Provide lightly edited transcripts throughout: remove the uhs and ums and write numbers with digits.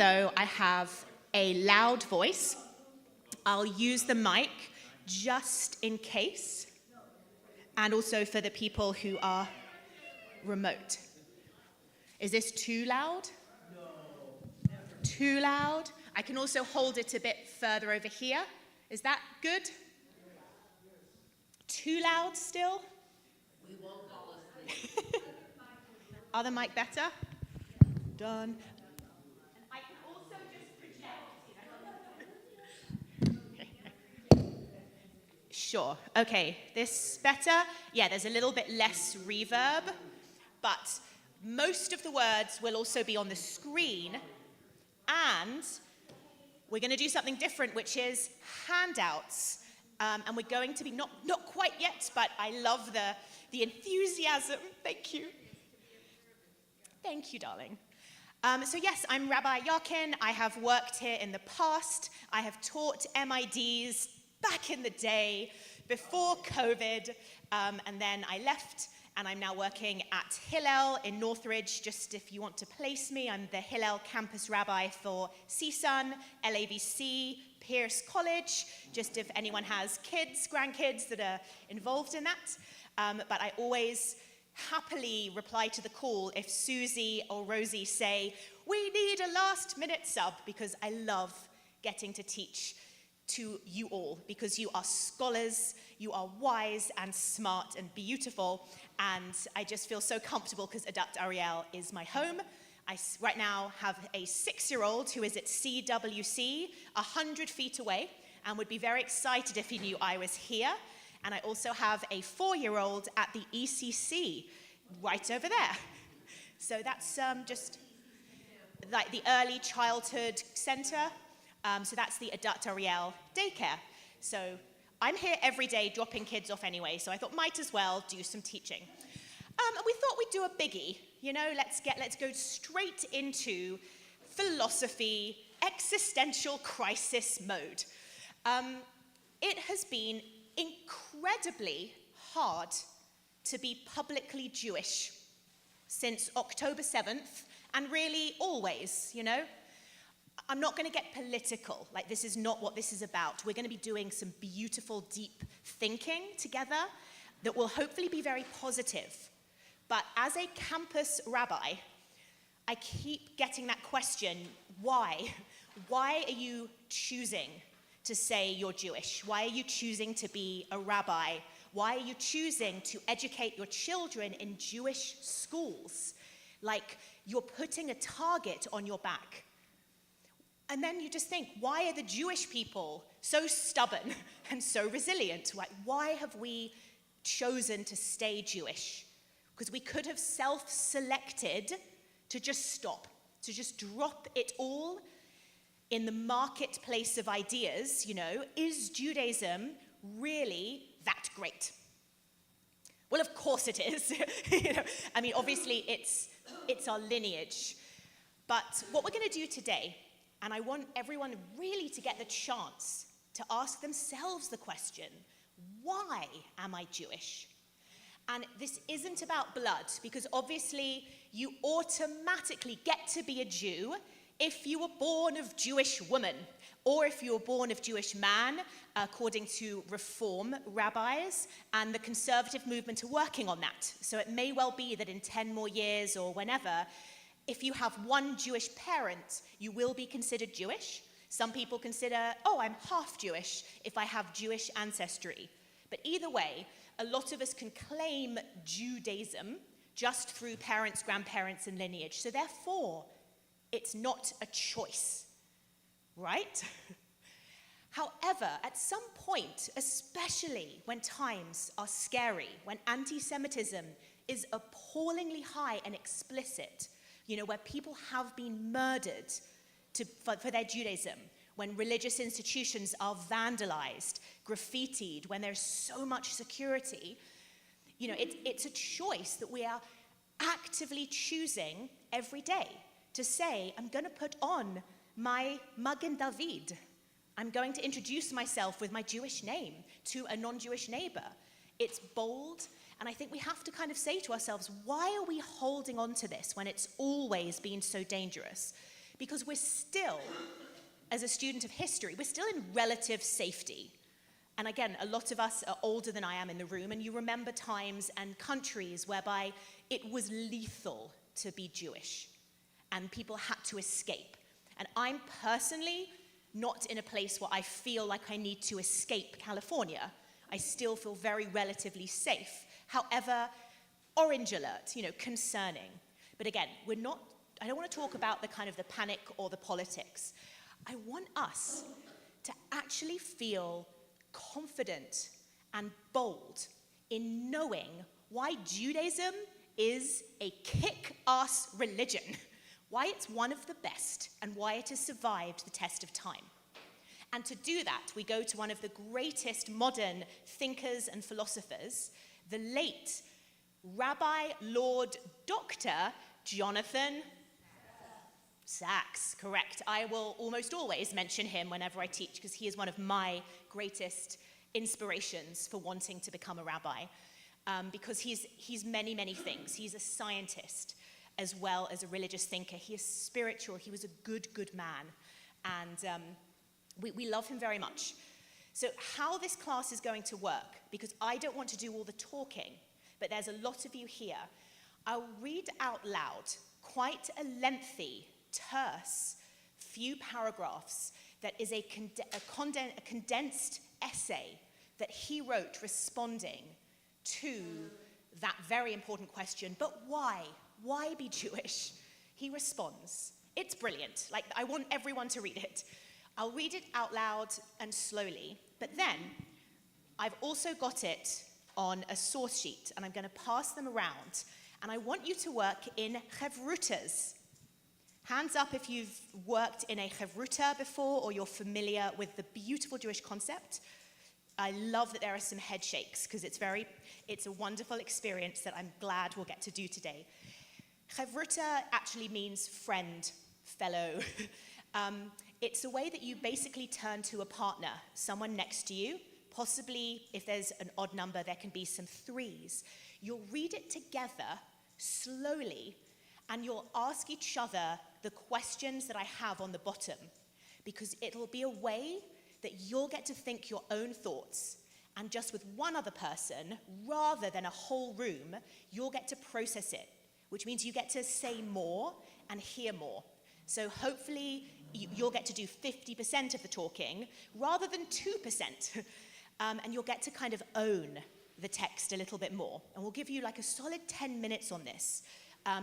though I have a loud voice, I'll use the mic just in case, and also for the people who are remote. Is this too loud? No, never. Too loud? I can also hold it a bit further over here. Is that good? Too loud still? We won't fall asleep. Are the mic better? Done. And I can also just project. Sure. Okay. This better? Yeah, there's a little bit less reverb, but most of the words will also be on the screen, and we're going to do something different, which is handouts. And we're going to be, not quite yet, but I love the enthusiasm. Thank you. Thank you, darling. So yes, I'm Rabbi Yarkin. I have worked here in the past. I have taught MIDs back in the day, before COVID, and then I left, and I'm now working at Hillel in Northridge. Just if you want to place me, I'm the Hillel campus rabbi for CSUN, LAVC, Pierce College, just if anyone has kids, grandkids that are involved in that. But I always happily reply to the call if Susie or Rosie say, we need a last minute sub, because I love getting to teach to you all, because you are scholars, you are wise and smart and beautiful, and I just feel so comfortable because Adat Ariel is my home. I right now have a 6-year-old who is at CWC, 100 feet away, and would be very excited if he knew I was here. And I also have a 4-year-old at the ECC, right over there. So that's just like the early childhood center. So that's the Adat Ariel daycare. So I'm here every day dropping kids off anyway, so I thought might as well do some teaching. We thought we'd do a biggie, you know, let's go straight into philosophy, existential crisis mode. It has been incredibly hard to be publicly Jewish since October 7th, and really always, you know. I'm not going to get political, like this is not what this is about. We're going to be doing some beautiful, deep thinking together that will hopefully be very positive. But as a campus rabbi, I keep getting that question, why? Why are you choosing to say you're Jewish? Why are you choosing to be a rabbi? Why are you choosing to educate your children in Jewish schools? Like you're putting a target on your back. And then you just think, why are the Jewish people so stubborn and so resilient? Like, why have we chosen to stay Jewish? Because we could have self-selected to just stop, to just drop it all in the marketplace of ideas, you know. Is Judaism really that great? Well, of course it is. You know, I mean, obviously it's our lineage. But what we're going to do today, and I want everyone really to get the chance to ask themselves the question, why am I Jewish? And this isn't about blood, because obviously you automatically get to be a Jew if you were born of Jewish woman, or if you were born of Jewish man, according to Reform rabbis, and the conservative movement are working on that. So it may well be that in 10 more years or whenever, if you have one Jewish parent, you will be considered Jewish. Some people consider, oh, I'm half Jewish if I have Jewish ancestry. But either way, a lot of us can claim Judaism just through parents, grandparents, and lineage. So therefore, it's not a choice, right? However, at some point, especially when times are scary, when anti-Semitism is appallingly high and explicit, you know, where people have been murdered for their Judaism, when religious institutions are vandalized, graffitied, when there's so much security, you know, it's a choice that we are actively choosing every day to say, I'm going to put on my Magen David. I'm going to introduce myself with my Jewish name to a non-Jewish neighbor. It's bold, and I think we have to kind of say to ourselves, why are we holding on to this when it's always been so dangerous? because we're still, as a student of history, we're still in relative safety. And again, a lot of us are older than I am in the room, and you remember times and countries whereby it was lethal to be Jewish, and people had to escape. And I'm personally not in a place where I feel like I need to escape California. I still feel very relatively safe. However, orange alert, concerning. But again, I don't want to talk about the kind of the panic or the politics. I want us to actually feel confident and bold in knowing why Judaism is a kick-ass religion, why it's one of the best, and why it has survived the test of time. And to do that, we go to one of the greatest modern thinkers and philosophers, the late Rabbi Lord Dr. Jonathan Sacks, correct. I will almost always mention him whenever I teach because he is one of my greatest inspirations for wanting to become a rabbi. Because he's many, many things. He's a scientist as well as a religious thinker. He is spiritual. He was a good man. And we love him very much. So how this class is going to work, because I don't want to do all the talking, but there's a lot of you here, I'll read out loud quite a lengthy, terse, few paragraphs that is a condensed essay that he wrote responding to that very important question, but why? Why be Jewish? He responds. It's brilliant. I want everyone to read it. I'll read it out loud and slowly, but then I've also got it on a source sheet, and I'm going to pass them around, and I want you to work in chevrutas. Hands up if you've worked in a chevruta before or you're familiar with the beautiful Jewish concept. I love that there are some head shakes because it's a wonderful experience that I'm glad we'll get to do today. Chevruta actually means friend, fellow. It's a way that you basically turn to a partner, someone next to you. Possibly, if there's an odd number, there can be some threes. You'll read it together slowly, and you'll ask each other the questions that I have on the bottom, because it'll be a way that you'll get to think your own thoughts, and just with one other person, rather than a whole room, you'll get to process it, which means you get to say more and hear more. So hopefully you'll get to do 50% of the talking rather than 2%, and you'll get to kind of own the text a little bit more. And we'll give you like a solid 10 minutes on this.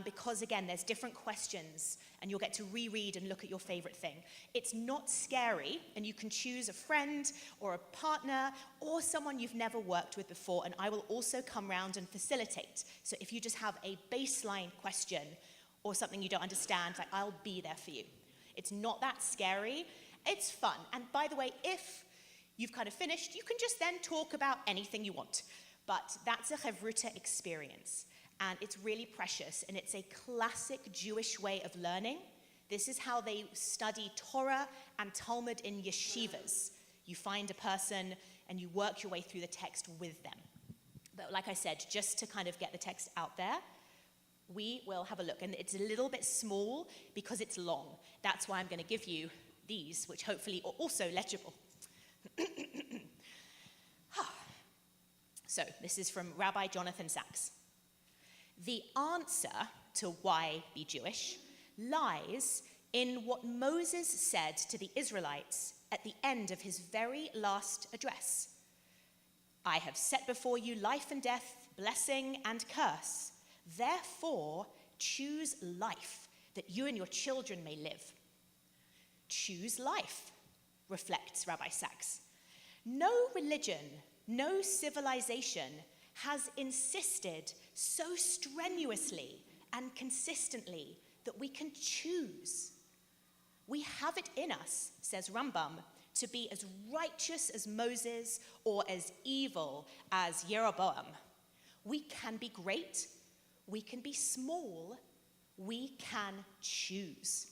Because again, there's different questions and you'll get to reread and look at your favorite thing. It's not scary, and you can choose a friend or a partner or someone you've never worked with before, and I will also come round and facilitate. So if you just have a baseline question or something you don't understand, I'll be there for you. It's not that scary, it's fun. And by the way, if you've kind of finished, you can just then talk about anything you want. But that's a chevruta experience. And it's really precious, and it's a classic Jewish way of learning. This is how they study Torah and Talmud in yeshivas. You find a person and you work your way through the text with them. But like I said, just to kind of get the text out there, we will have a look. And it's a little bit small because it's long. That's why I'm going to give you these, which hopefully are also legible. So this is from Rabbi Jonathan Sacks. The answer to why be Jewish lies in what Moses said to the Israelites at the end of his very last address. I have set before you life and death, blessing and curse. Therefore, choose life, that you and your children may live. Choose life, reflects Rabbi Sacks. No religion, no civilization has insisted so strenuously and consistently that we can choose. We have it in us, says Rambam, to be as righteous as Moses or as evil as Jeroboam. We can be great, we can be small, we can choose.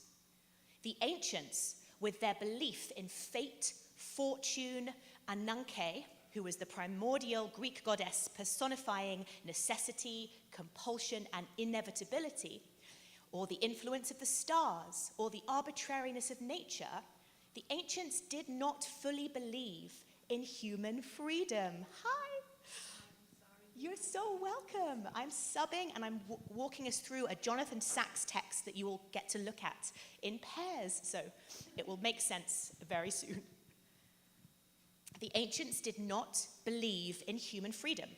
The ancients, with their belief in fate, fortune, Ananke, who was the primordial Greek goddess personifying necessity, compulsion, and inevitability, or the influence of the stars, or the arbitrariness of nature, the ancients did not fully believe in human freedom. Hi. You're so welcome. I'm subbing and I'm walking us through a Jonathan Sacks text that you will get to look at in pairs, so it will make sense very soon. The ancients did not believe in human freedom.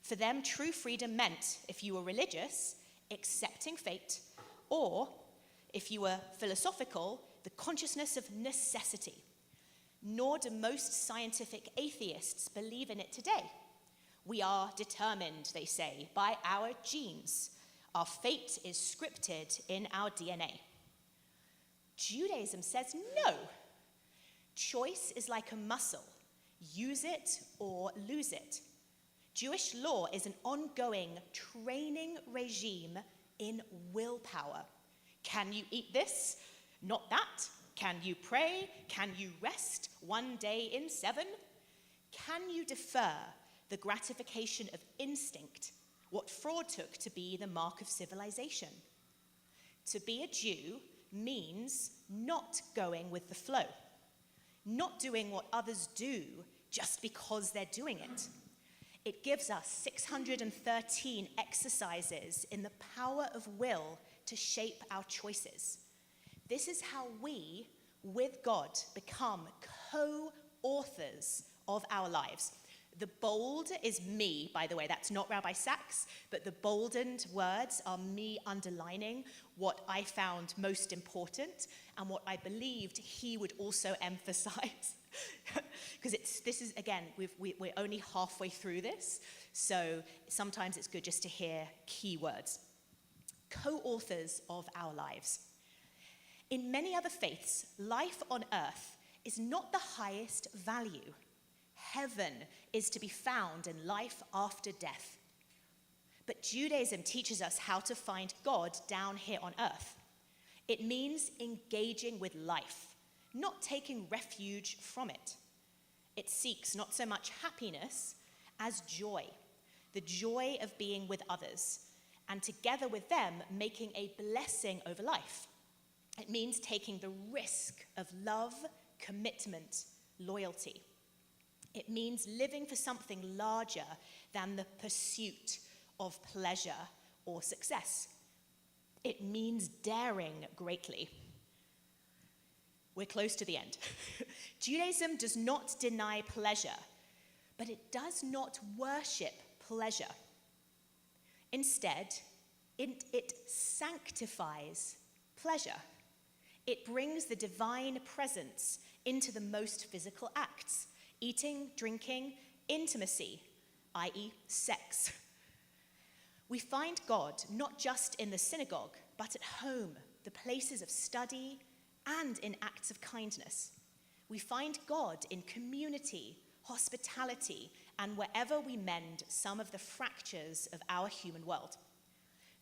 For them, true freedom meant, if you were religious, accepting fate, or, if you were philosophical, the consciousness of necessity. Nor do most scientific atheists believe in it today. We are determined, they say, by our genes. Our fate is scripted in our DNA. Judaism says no. Choice is like a muscle. Use it or lose it. Jewish law is an ongoing training regime in willpower. Can you eat this? Not that. Can you pray? Can you rest 1 day in 7? Can you defer the gratification of instinct, what Freud took to be the mark of civilization? To be a Jew means not going with the flow, not doing what others do just because they're doing it. It gives us 613 exercises in the power of will to shape our choices. This is how we, with God, become co-authors of our lives. The bold is me, by the way, that's not Rabbi Sacks, but the boldened words are me underlining what I found most important and what I believed he would also emphasize. Because this is, again, we're only halfway through this, so sometimes it's good just to hear key words. Co-authors of our lives. In many other faiths, life on earth is not the highest value. Heaven is to be found in life after death. But Judaism teaches us how to find God down here on earth. It means engaging with life, not taking refuge from it. It seeks not so much happiness as joy, the joy of being with others, and together with them, making a blessing over life. It means taking the risk of love, commitment, loyalty. It means living for something larger than the pursuit of pleasure or success. It means daring greatly. We're close to the end. Judaism does not deny pleasure, but it does not worship pleasure. Instead, it sanctifies pleasure. It brings the divine presence into the most physical acts: eating, drinking, intimacy, i.e. sex. We find God not just in the synagogue, but at home, the places of study, and in acts of kindness. We find God in community, hospitality, and wherever we mend some of the fractures of our human world.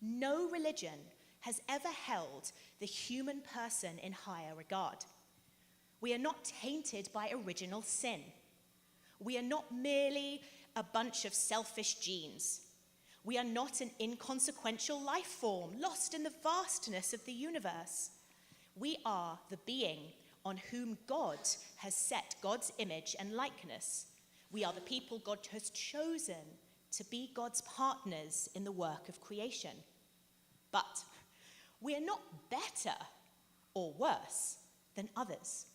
No religion has ever held the human person in higher regard. We are not tainted by original sin. We are not merely a bunch of selfish genes. We are not an inconsequential life form lost in the vastness of the universe. We are the being on whom God has set God's image and likeness. We are the people God has chosen to be God's partners in the work of creation. But we are not better or worse than others.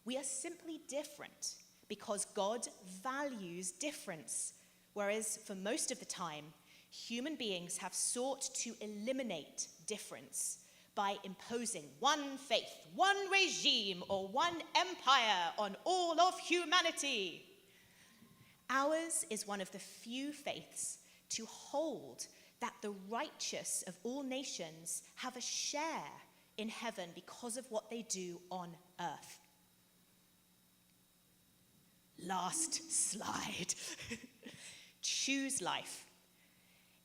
We are simply different because God values difference, whereas for most of the time, human beings have sought to eliminate difference by imposing one faith, one regime, or one empire on all of humanity. Ours is one of the few faiths to hold that the righteous of all nations have a share in heaven because of what they do on earth. Last slide. Choose life.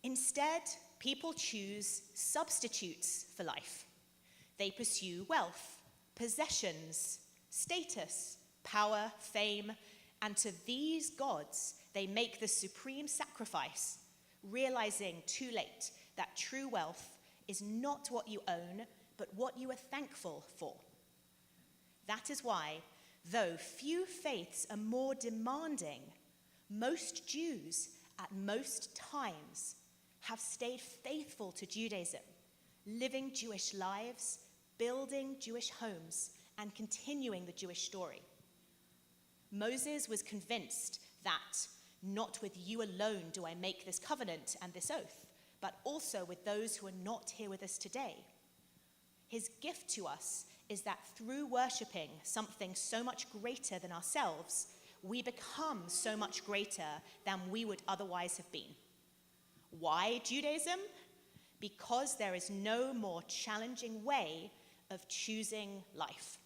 Instead, people choose substitutes for life. They pursue wealth, possessions, status, power, fame, and to these gods they make the supreme sacrifice, realizing too late that true wealth is not what you own, but what you are thankful for. That is why, though few faiths are more demanding, most Jews at most times have stayed faithful to Judaism, living Jewish lives, building Jewish homes, and continuing the Jewish story. Moses was convinced that not with you alone do I make this covenant and this oath, but also with those who are not here with us today. His gift to us is that through worshipping something so much greater than ourselves, we become so much greater than we would otherwise have been. Why Judaism? Because there is no more challenging way of choosing life.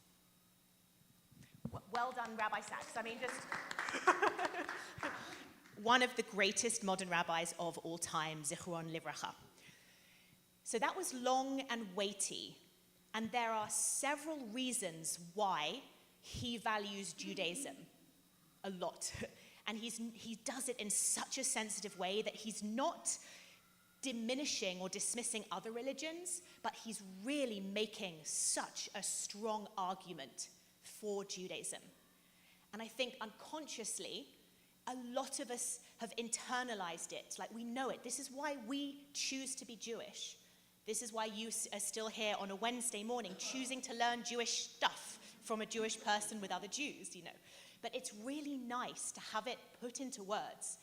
Well done, Rabbi Sacks. I mean, just one of the greatest modern rabbis of all time, Zichron Livracha. So that was long and weighty, and there are several reasons why he values Judaism a lot. And he does it in such a sensitive way that he's not diminishing or dismissing other religions, but he's really making such a strong argument for Judaism. And I think unconsciously, a lot of us have internalized it, like we know it. This is why we choose to be Jewish. This is why you are still here on a Wednesday morning choosing to learn Jewish stuff from a Jewish person with other Jews, But it's really nice to have it put into words.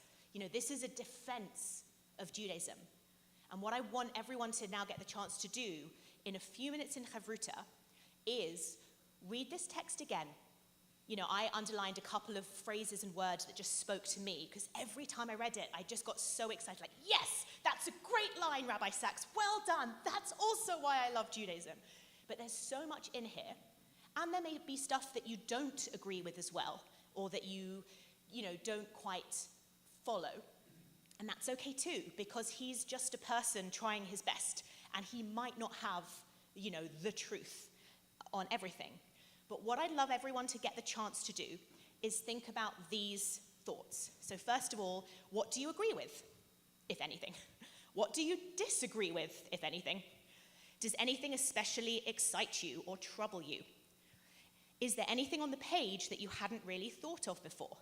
This is a defense of Judaism. And what I want everyone to now get the chance to do in a few minutes in Chavruta is read this text again. I underlined a couple of phrases and words that just spoke to me, because every time I read it, I just got so excited, like, yes, that's a great line, Rabbi Sacks, well done. That's also why I love Judaism. But there's so much in here, and there may be stuff that you don't agree with as well, or that you don't quite follow. And that's okay too, because he's just a person trying his best, and he might not have, the truth on everything. But what I'd love everyone to get the chance to do is think about these thoughts. So first of all, what do you agree with, if anything? What do you disagree with, if anything? Does anything especially excite you or trouble you? Is there anything on the page that you hadn't really thought of before?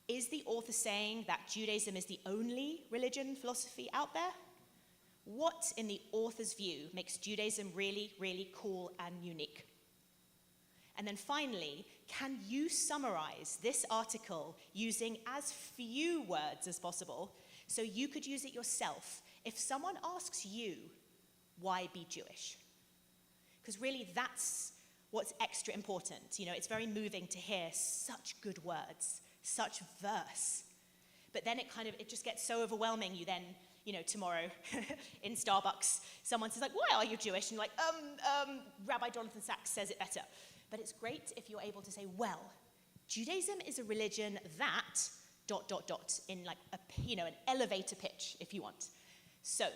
Is the author saying that Judaism is the only religion, philosophy out there? What, in the author's view, makes Judaism really, really cool and unique? And then finally, can you summarize this article using as few words as possible so you could use it yourself if someone asks you, why be Jewish? Because really that's what's extra important. It's very moving to hear such good words, such verse. But then it just gets so overwhelming. You then, tomorrow in Starbucks, someone says like, why are you Jewish? And you're like, Rabbi Jonathan Sacks says it better. But it's great if you're able to say, well, Judaism is a religion that ... in like an elevator pitch, if you want. So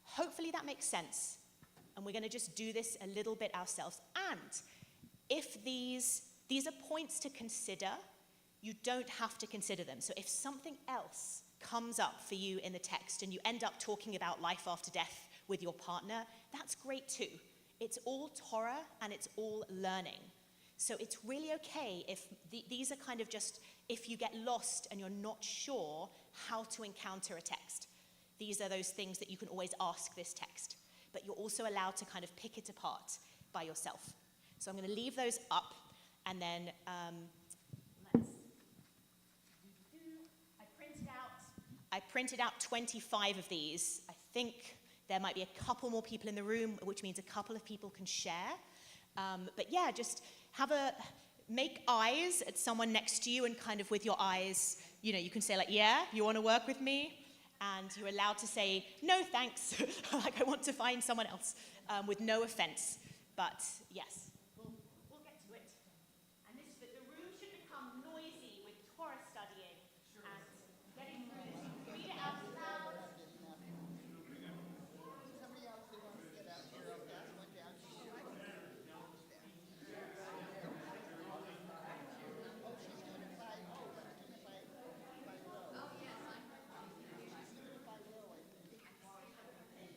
hopefully that makes sense. And we're going to just do this a little bit ourselves. And if these are points to consider, you don't have to consider them. So if something else comes up for you in the text and you end up talking about life after death with your partner, that's great too. It's all Torah and it's all learning. So it's really okay if these are kind of just, if you get lost and you're not sure how to encounter a text. These are those things that you can always ask this text. But you're also allowed to kind of pick it apart by yourself. So I'm going to leave those up, and then I printed out 25 of these. I think there might be a couple more people in the room, which means a couple of people can share. But yeah, just make eyes at someone next to you, and kind of with your eyes, you can say like, yeah, you want to work with me? And you're allowed to say, no, thanks. Like, I want to find someone else, with no offense. But yes, we'll get to it. And the room should become noisy with Torah studying and getting through this. You can read it out loud. Somebody else who wants to get out here real fast went down to shoot. Oh, she's going to fight. Oh, but she's going to fight Roe. Oh, yes, she's going to fight Roe, I think.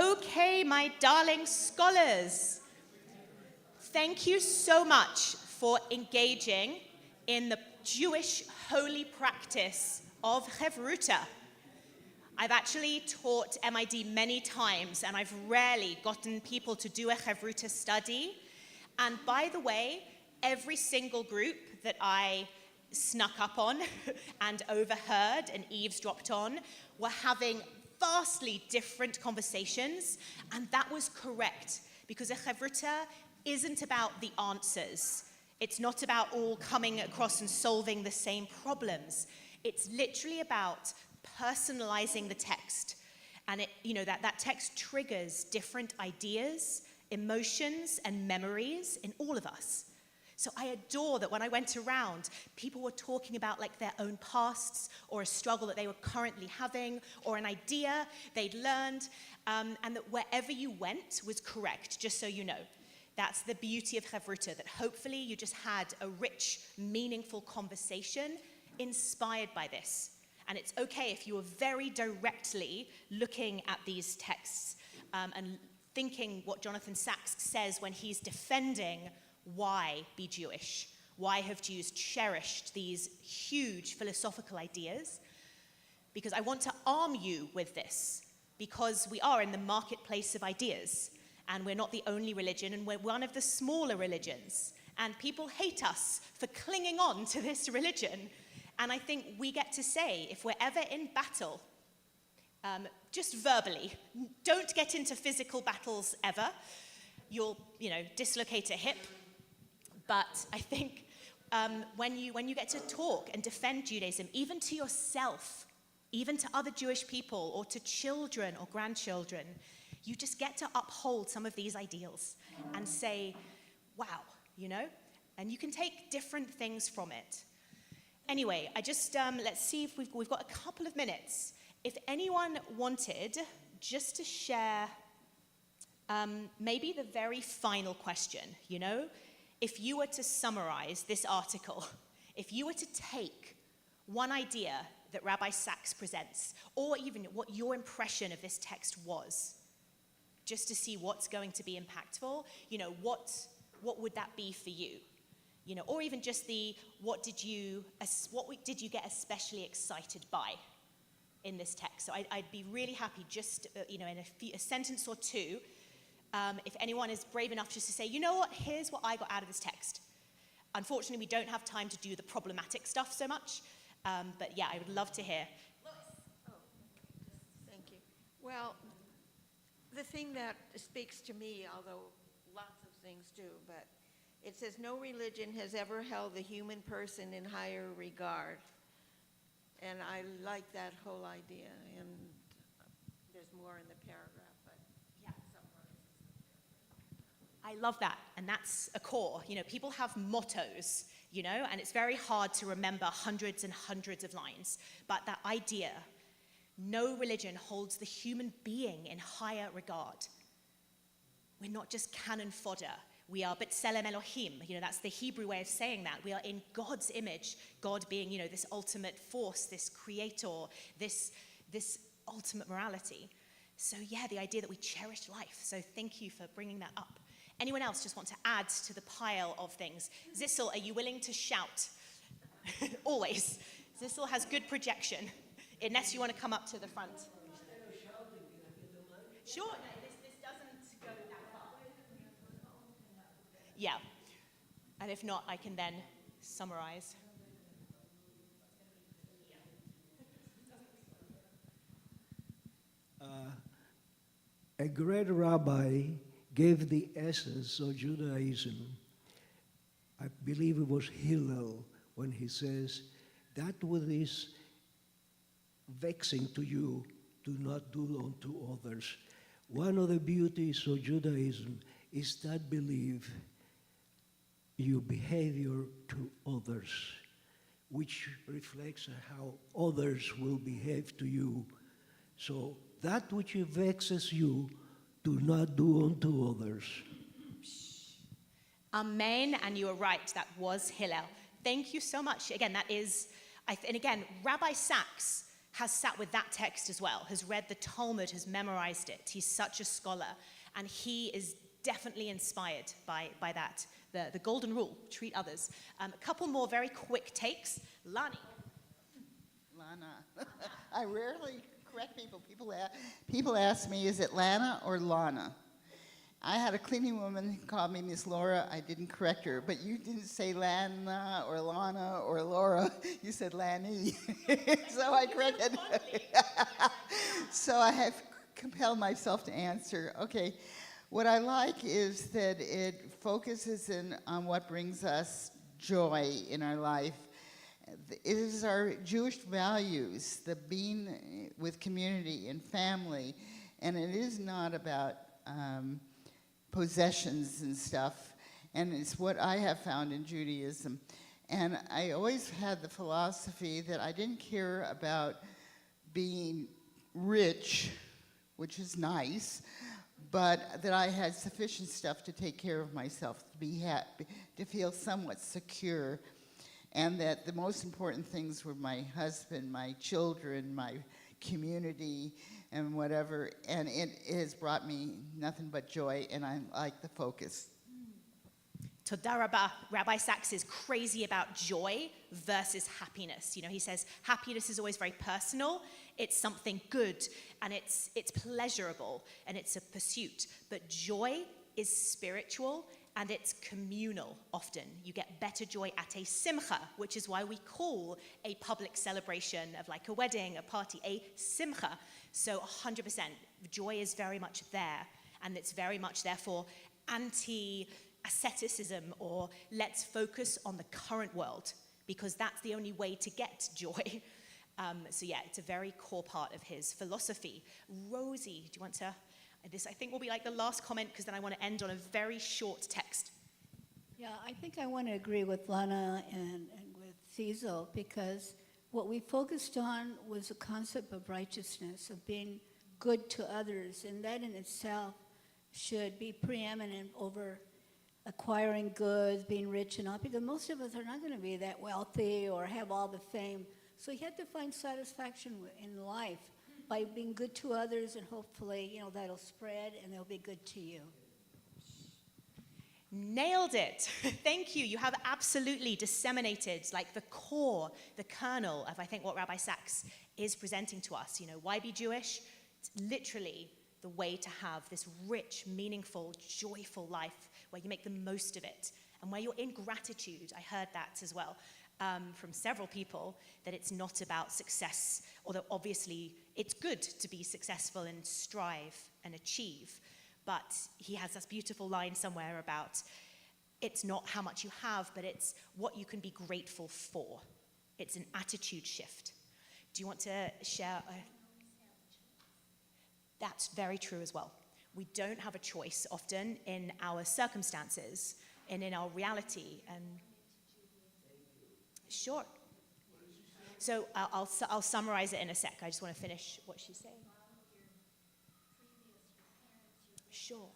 Okay, my darling scholars, thank you so much for engaging in the Jewish holy practice of Chevruta. I've actually taught MID many times, and I've rarely gotten people to do a Chevruta study. And by the way, every single group that I snuck up on and overheard and eavesdropped on were having vastly different conversations, and that was correct, because a Chevruta isn't about the answers. It's not about all coming across and solving the same problems. It's literally about personalizing the text. And that text triggers different ideas, emotions, and memories in all of us. So I adore that when I went around, people were talking about like their own pasts or a struggle that they were currently having or an idea they'd learned, and that wherever you went was correct, just so you know. That's the beauty of Chevruta, that hopefully you just had a rich, meaningful conversation inspired by this. And it's okay if you are very directly looking at these texts and thinking what Jonathan Sacks says when he's defending why be Jewish? Why have Jews cherished these huge philosophical ideas? Because I want to arm you with this, because we are in the marketplace of ideas, and we're not the only religion, and we're one of the smaller religions, and people hate us for clinging on to this religion. And I think we get to say, if we're ever in battle, just verbally, don't get into physical battles ever. You'll, dislocate a hip. But I think when you get to talk and defend Judaism, even to yourself, even to other Jewish people or to children or grandchildren, you just get to uphold some of these ideals and say, wow, and you can take different things from it. Anyway, I just, let's see if we've got a couple of minutes. If anyone wanted just to share maybe the very final question, if you were to summarize this article, if you were to take one idea that Rabbi Sacks presents, or even what your impression of this text was, just to see what's going to be impactful, what would that be for you? Or even just what did you get especially excited by in this text? So I'd be really happy just, in a sentence or two, if anyone is brave enough just to say, here's what I got out of this text. Unfortunately, we don't have time to do the problematic stuff so much, but yeah, I would love to hear. Thank you. Well, the thing that speaks to me, although lots of things do, but it says, no religion has ever held the human person in higher regard. And I like that whole idea, and there's more in the paragraph, but yeah, I love that, and that's a core. People have mottos, and it's very hard to remember hundreds and hundreds of lines. But that idea, no religion holds the human being in higher regard. We're not just cannon fodder. We are B'Tselem Elohim. That's the Hebrew way of saying that. We are in God's image, God being, this ultimate force, this creator, this ultimate morality. So yeah, the idea that we cherish life. So thank you for bringing that up. Anyone else just want to add to the pile of things? Zissel, are you willing to shout? Always. Zissel has good projection, unless you want to come up to the front. Sure, no, this doesn't go that far. Yeah, and if not, I can then summarize. A great rabbi gave the essence of Judaism. I believe it was Hillel when he says, that which is vexing to you, do not do unto others. One of the beauties of Judaism is that belief, your behavior to others, which reflects how others will behave to you. So that which vexes you, do not do unto others. Amen, and you are right, that was Hillel. Thank you so much. Again, that is, and again, Rabbi Sacks has sat with that text as well, has read the Talmud, has memorized it. He's such a scholar, and he is definitely inspired by that. The golden rule, treat others. A couple more very quick takes. Lani. Lana. I rarely correct people. People ask me, is it Lana or Lana? I had a cleaning woman who called me Miss Laura. I didn't correct her, but you didn't say Lana or Lana or Laura. You said Lani. So I corrected. So I have compelled myself to answer. Okay, what I like is that it focuses in on what brings us joy in our life. It is our Jewish values, the being with community and family, and it is not about possessions and stuff, and it's what I have found in Judaism. And I always had the philosophy that I didn't care about being rich, which is nice, but that I had sufficient stuff to take care of myself, to be happy, to feel somewhat secure, and that the most important things were my husband, my children, my community, and whatever, and it has brought me nothing but joy, and I like the focus. Toda Rabba. Rabbi Sachs is crazy about joy versus happiness. You know, he says happiness is always very personal. It's something good, and it's pleasurable, and it's a pursuit. But joy is spiritual, and it's communal often. You get better joy at a simcha, which is why we call a public celebration of like a wedding, a party, a simcha. So 100%, joy is very much there, and it's very much therefore anti-asceticism, or let's focus on the current world, because that's the only way to get joy. So yeah, it's a very core part of his philosophy. Rosie, do you want to? This, I think, will be like the last comment, because then I want to end on a very short text. Yeah, I think I want to agree with Lana and with Cecil, because what we focused on was the concept of righteousness, of being good to others, and that in itself should be preeminent over acquiring goods, being rich and all, because most of us are not going to be that wealthy or have all the fame. So you have to find satisfaction in life by being good to others, and hopefully, that'll spread and they'll be good to you. Nailed it. Thank you. You have absolutely disseminated like the core, the kernel of, I think, what Rabbi Sachs is presenting to us. You know, why be Jewish? It's literally the way to have this rich, meaningful, joyful life where you make the most of it, and where you're in gratitude. I heard that as well from several people, that it's not about success, although obviously it's good to be successful and strive and achieve. But he has this beautiful line somewhere about it's not how much you have, but it's what you can be grateful for. It's an attitude shift. Do you want to share? That's very true as well. We don't have a choice often in our circumstances and in our reality. And sure. So I'll summarize it in a sec. I just want to finish what she's saying. Sure.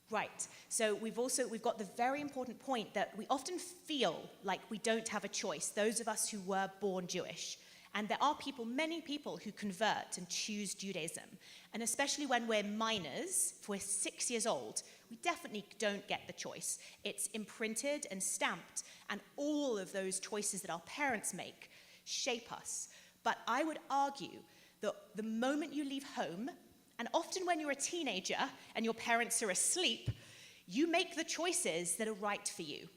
Right. So we've got the very important point that we often feel like we don't have a choice, those of us who were born Jewish. And there are many people who convert and choose Judaism. And especially when we're minors, if we're 6 years old, we definitely don't get the choice. It's imprinted and stamped, and all of those choices that our parents make shape us. But I would argue that the moment you leave home, and often when you're a teenager and your parents are asleep, you make the choices that are right for you.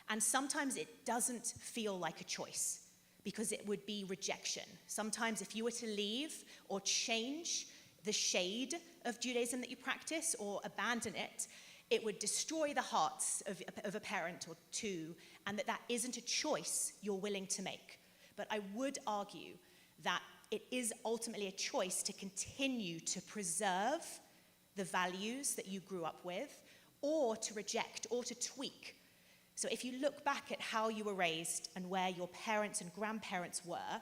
And sometimes it doesn't feel like a choice, because it would be rejection. Sometimes if you were to leave or change the shade of Judaism that you practice or abandon it, it would destroy the hearts of a parent or two, and that isn't a choice you're willing to make. But I would argue that it is ultimately a choice to continue to preserve the values that you grew up with, or to reject or to tweak. So if you look back at how you were raised and where your parents and grandparents were,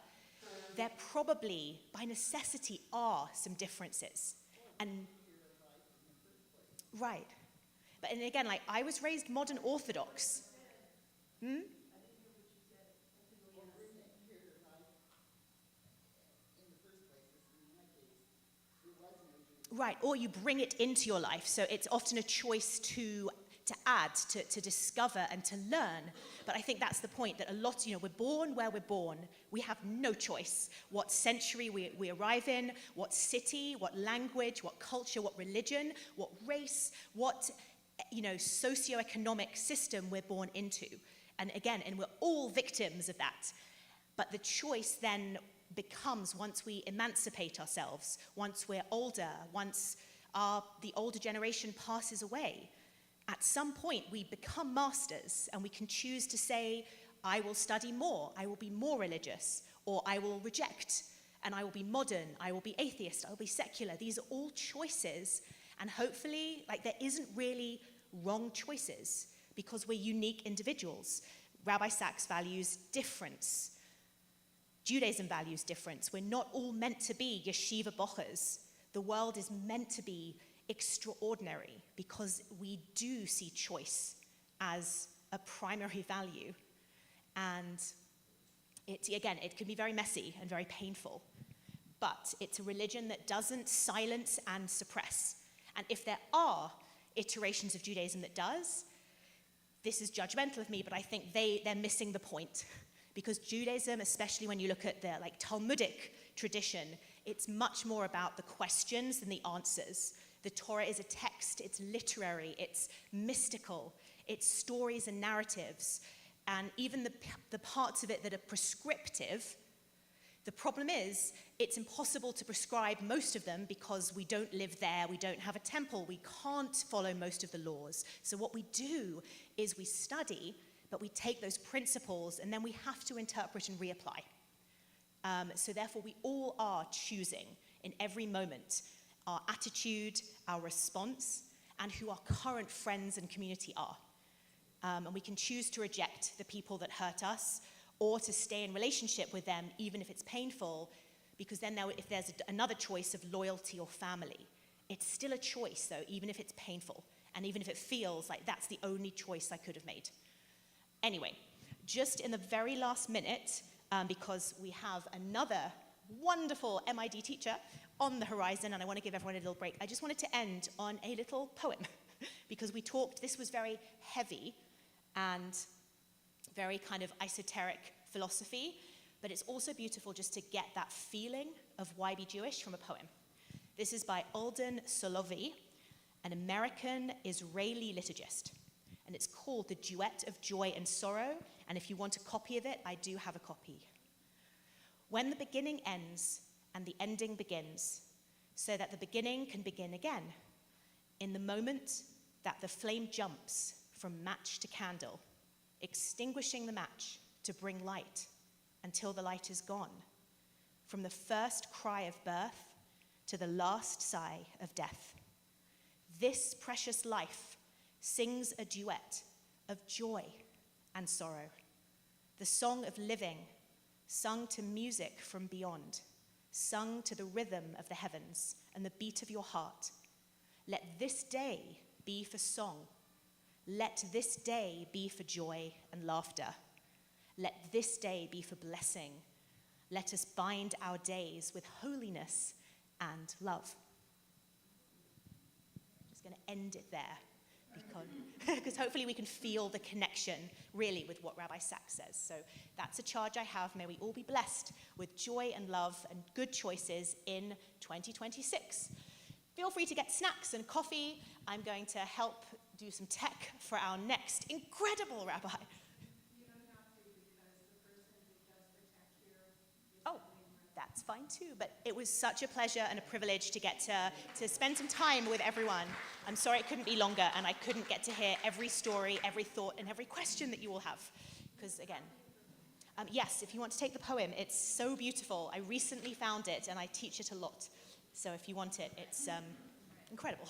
there probably, by necessity, are some differences. And right. But and again, like I was raised modern Orthodox. Right, or you bring it into your life. So it's often a choice to add, to discover, and to learn. But I think that's the point, that a lot, we're born where we're born. We have no choice what century we arrive in, what city, what language, what culture, what religion, what race, what, socioeconomic system we're born into. And again, and we're all victims of that. But the choice then becomes, once we emancipate ourselves, once we're older, once the older generation passes away, at some point we become masters, and we can choose to say, I will study more, I will be more religious, or I will reject, and I will be modern, I will be atheist, I will be secular. These are all choices, and hopefully, there isn't really wrong choices, because we're unique individuals. Rabbi Sacks values difference. Judaism values difference. We're not all meant to be yeshiva bochers. The world is meant to be extraordinary, because we do see choice as a primary value. And it can be very messy and very painful. But it's a religion that doesn't silence and suppress. And if there are iterations of Judaism that does, this is judgmental of me, but I think they're missing the point. Because Judaism, especially when you look at the Talmudic tradition, it's much more about the questions than the answers. The Torah is a text, it's literary, it's mystical, it's stories and narratives. And even the parts of it that are prescriptive, the problem is, it's impossible to prescribe most of them because we don't live there, we don't have a temple, we can't follow most of the laws. So what we do is we study, but we take those principles and then we have to interpret and reapply. So therefore, we all are choosing in every moment our attitude, our response, and who our current friends and community are. And we can choose to reject the people that hurt us, or to stay in relationship with them, even if it's painful, because then if there's another choice of loyalty or family, it's still a choice, though, even if it's painful, and even if it feels like that's the only choice I could have made. Anyway, just in the very last minute, because we have another wonderful MID teacher on the horizon, and I want to give everyone a little break, I just wanted to end on a little poem, because this was very heavy and very kind of esoteric philosophy, but it's also beautiful just to get that feeling of why be Jewish from a poem. This is by Alden Solovi, an American Israeli liturgist, and it's called The Duet of Joy and Sorrow, and if you want a copy of it, I do have a copy. When the beginning ends and the ending begins, so that the beginning can begin again, in the moment that the flame jumps from match to candle, extinguishing the match to bring light until the light is gone, from the first cry of birth to the last sigh of death. This precious life sings a duet of joy and sorrow, the song of living, sung to music from beyond, sung to the rhythm of the heavens and the beat of your heart. Let this day be for song. Let this day be for joy and laughter. Let this day be for blessing. Let us bind our days with holiness and love. I'm just going to end it there, because hopefully we can feel the connection really with what Rabbi Sacks says. So that's a charge I have. May we all be blessed with joy and love and good choices in 2026. Feel free to get snacks and coffee. I'm going to help do some tech for our next incredible rabbi. Oh, that's fine too. But it was such a pleasure and a privilege to get to spend some time with everyone. I'm sorry it couldn't be longer, and I couldn't get to hear every story, every thought, and every question that you all have. Because again, yes, if you want to take the poem, it's so beautiful. I recently found it, and I teach it a lot. So if you want it, it's incredible.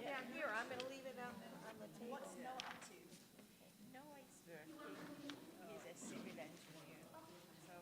Yeah, here, I'm going to leave it on the table. What's Noah up to? Noah is a civil engineer. So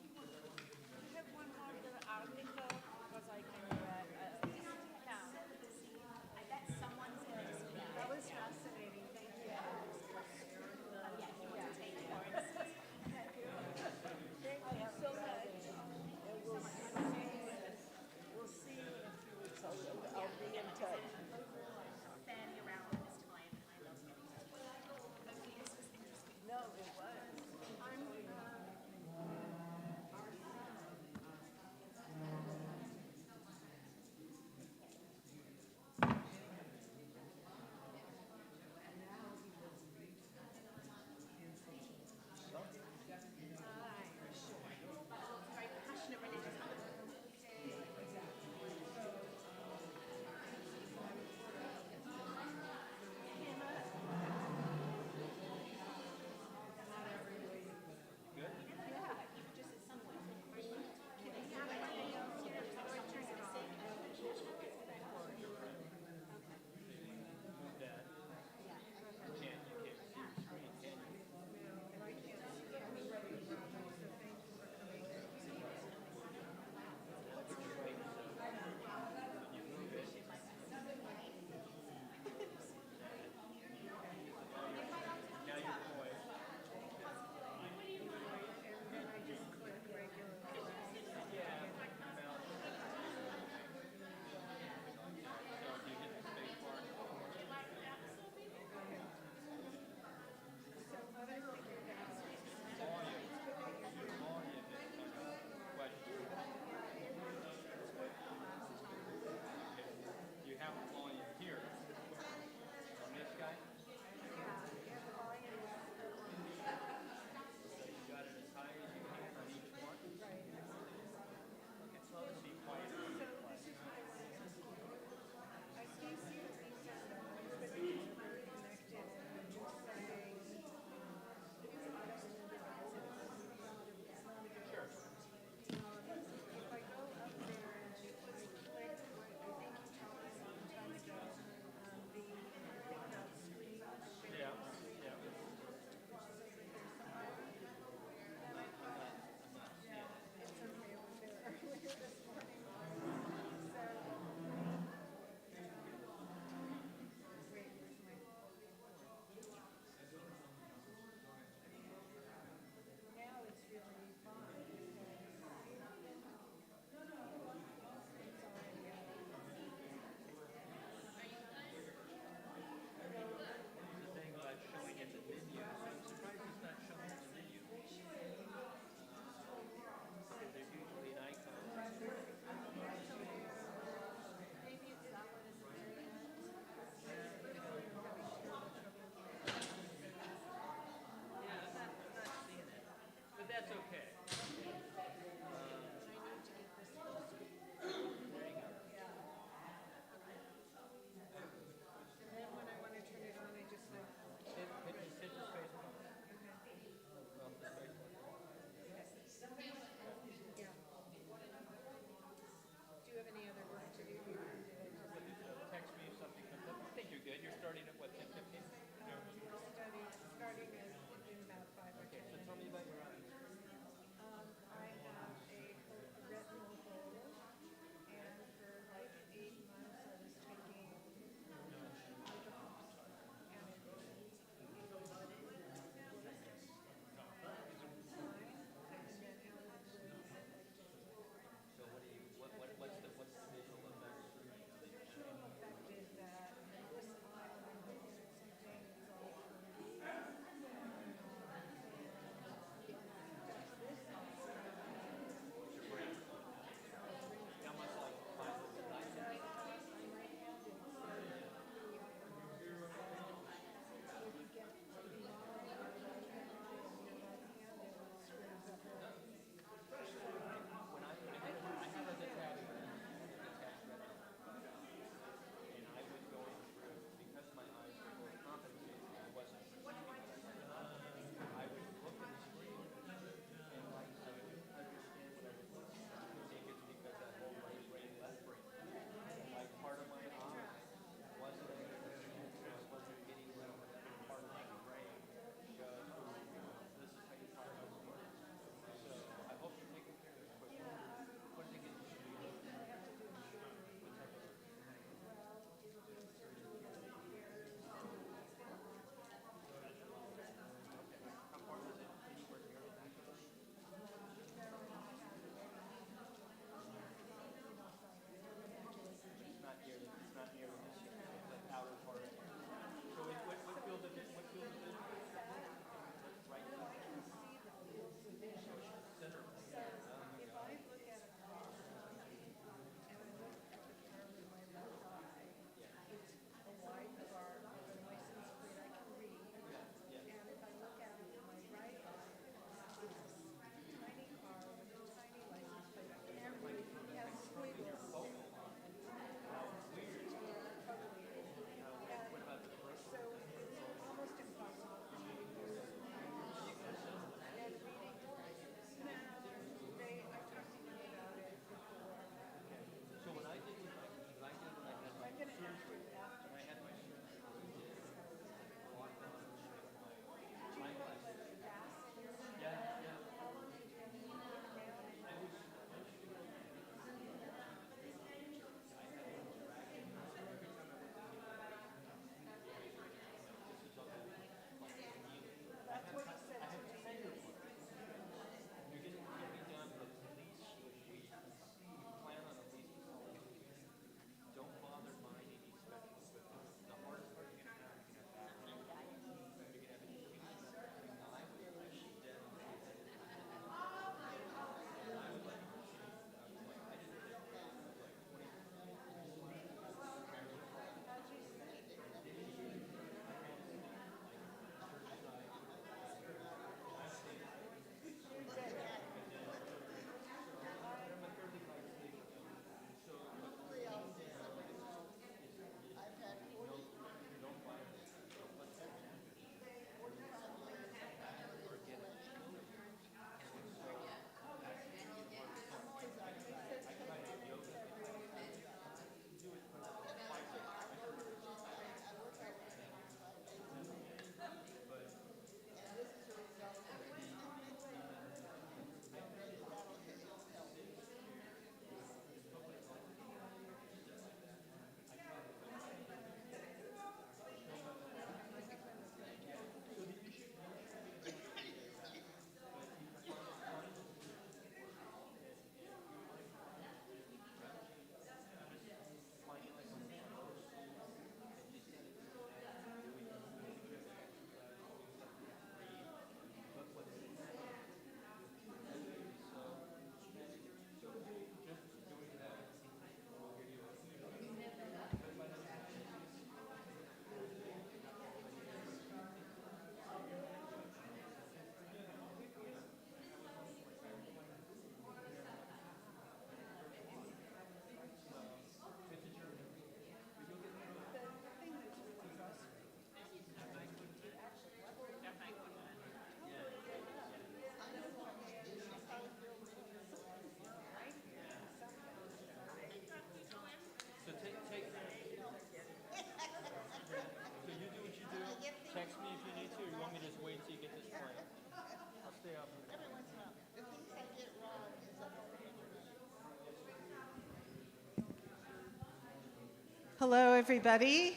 Hello, everybody.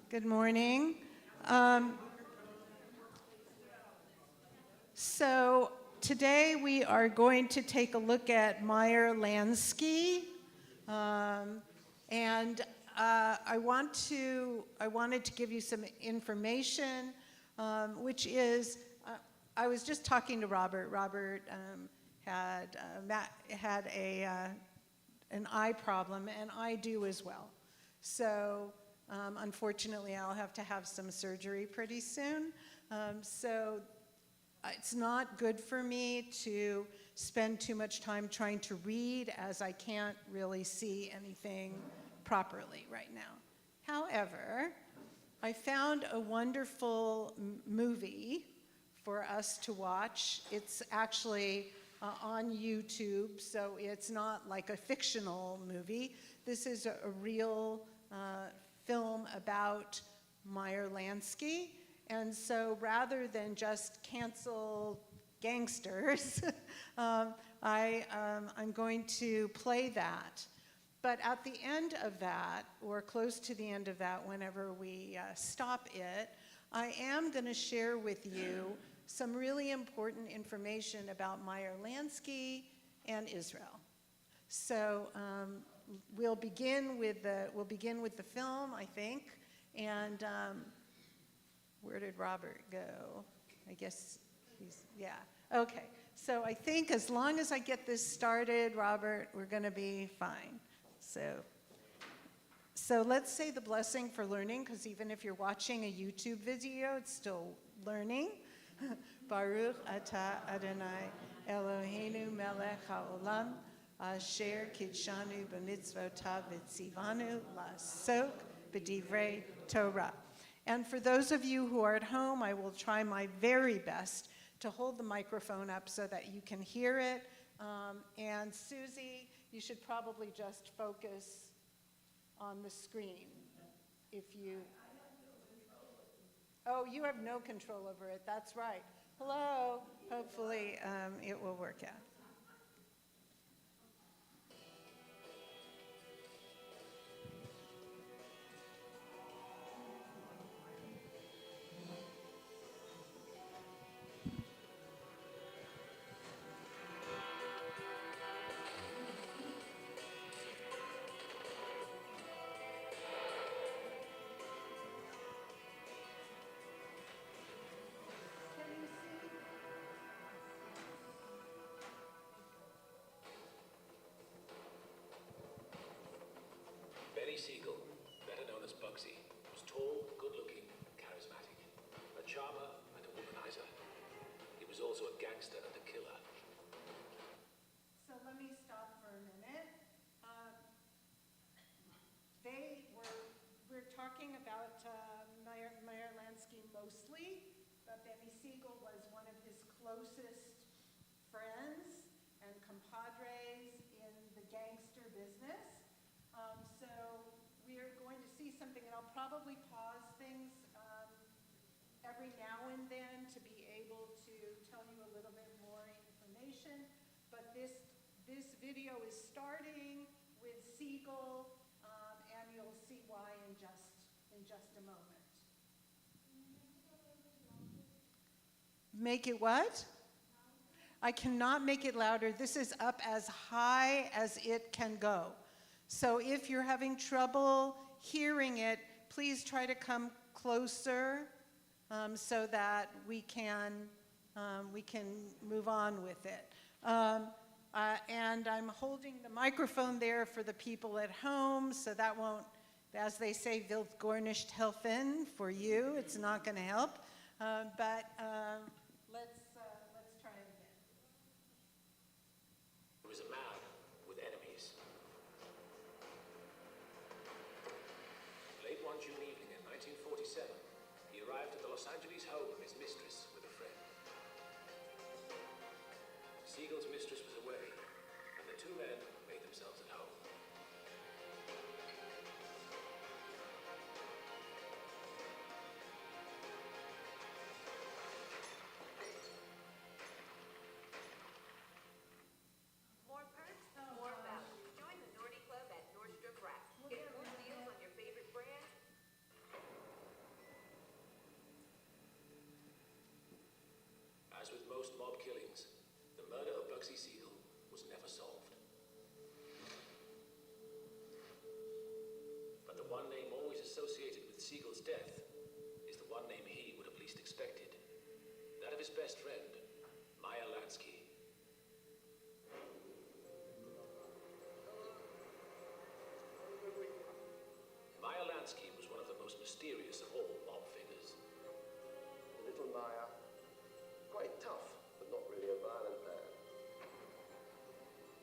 Good morning. So today we are going to take a look at Meyer Lansky. I wanted to give you some information, which is, I was just talking to Robert. Robert had an eye problem, and I do as well. So unfortunately, I'll have to have some surgery pretty soon. So it's not good for me to spend too much time trying to read, as I can't really see anything properly right now. However, I found a wonderful movie for us to watch. It's actually on YouTube, so it's not like a fictional movie. This is a real film about Meyer Lansky. And so rather than just cancel gangsters, I'm going to play that. But at the end of that, or close to the end of that, whenever we stop it, I am going to share with you some really important information about Meyer Lansky and Israel. So we'll begin with the film, I think, and where did Robert go? I guess yeah. Okay, so I think as long as I get this started, Robert, we're going to be fine. So let's say the blessing for learning, because even if you're watching a YouTube video, it's still learning. Baruch atah Adonai Eloheinu melech haolam asher kidshanu b'mitzvotav v'tzivanu la'asok b'divrei Torah. And for those of you who are at home, I will try my very best to hold the microphone up so that you can hear it. And Susie, you should probably just focus on the screen. If you... Oh, you have no control over it. That's right. Hello. Hopefully it will work out. Benny Siegel, better known as Bugsy, was tall, good-looking, charismatic, a charmer and a womanizer. He was also a gangster and a killer. So let me stop for a minute. We're talking about Meyer Lansky mostly, but Benny Siegel was one of his closest friends and compadres in the gangster business. So we're going to see something, and I'll probably pause things every now and then to be able to tell you a little bit more information. But this video is starting with Siegel, and you'll see why in just a moment. Make it what? I cannot make it louder. This is up as high as it can go. So if you're having trouble hearing it, please try to come closer so that we can move on with it. And I'm holding the microphone there for the people at home, so that won't, as they say, wilt gar nicht helfen for you. It's not going to help. But let's try it again. He was a man with enemies. Late one June evening in 1947, he arrived at the Los Angeles home of his mistress with a friend. Siegel's mistress was away, and the two men made themselves at home. More perks, more value. Join the Nordy Club at Nordstrom Rack. Get more deals on Siegel's death is the one name he would have least expected. That of his best friend, Meyer Lansky. Meyer Lansky was one of the most mysterious of all mob figures. Little Meyer, quite tough, but not really a violent man.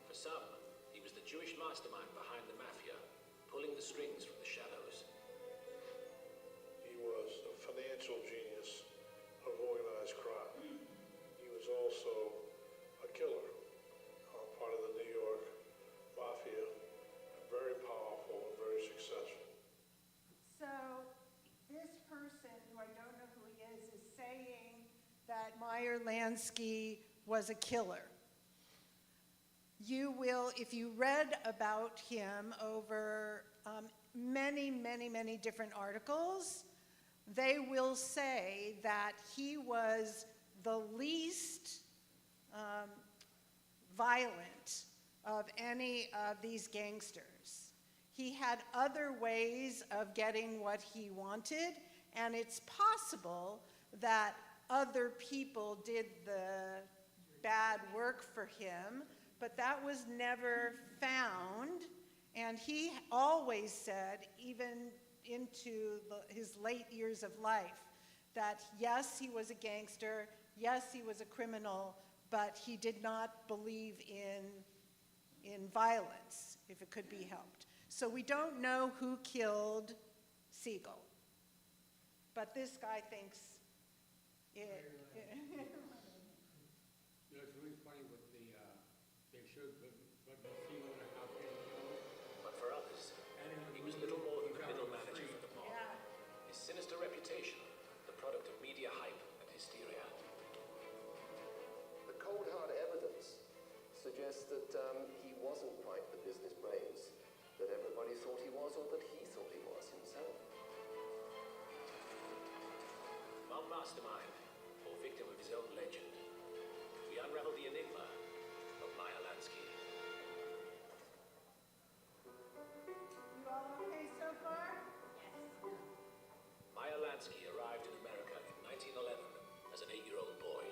For some, he was the Jewish mastermind behind the mafia, pulling the strings from the shadows. He was a financial genius of organized crime. He was also a killer, part of the New York Mafia, very powerful and very successful. So this person, who I don't know who he is saying that Meyer Lansky was a killer. You will, if you read about him over many, many, many different articles, they will say that he was the least violent of any of these gangsters. He had other ways of getting what he wanted, and it's possible that other people did the bad work for him, but that was never found. And he always said, even into his late years of life, that yes, he was a gangster, yes, he was a criminal, but he did not believe in violence, if it could be helped. So we don't know who killed Siegel, but this guy thinks it. It's really funny with they showed what the Siegel and how they killed. But for others, he was little more than the middle manager for the mob. Yeah. His sinister reputation, the product of media hype and hysteria. The cold hard evidence suggests that he wasn't quite the business brains that everybody thought he was, or that he thought he was himself. Mob mastermind, or victim of his own legend. We unravel the enigma of Meyer Lansky. You all okay so far? Meyer Lansky arrived in America in 1911 as an 8-year-old boy.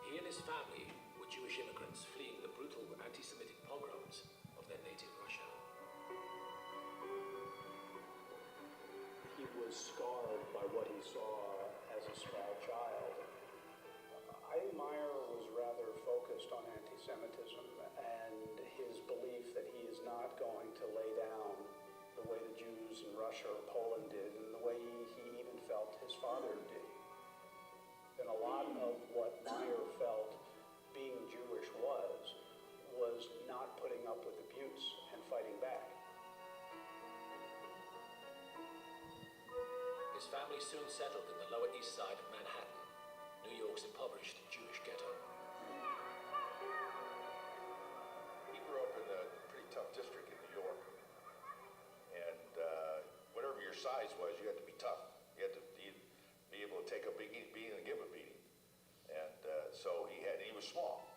He and his family were Jewish immigrants fleeing the brutal anti-Semitic pogroms of their native Russia. He was scarred by what he saw as a small child. I think Meyer was rather focused on anti-Semitism and his belief that he is not going to lay down the way the Jews in Russia or Poland did, and the way he even felt his father did. And a lot of what Meyer felt being Jewish was not putting up with abuse and fighting back. His family soon settled in the Lower East Side of Manhattan, New York's impoverished Jewish ghetto. He grew up in a pretty tough district in New York. And whatever your size was, you had to be tough. You had to be able to take a big beating and give a beating. And so he was small.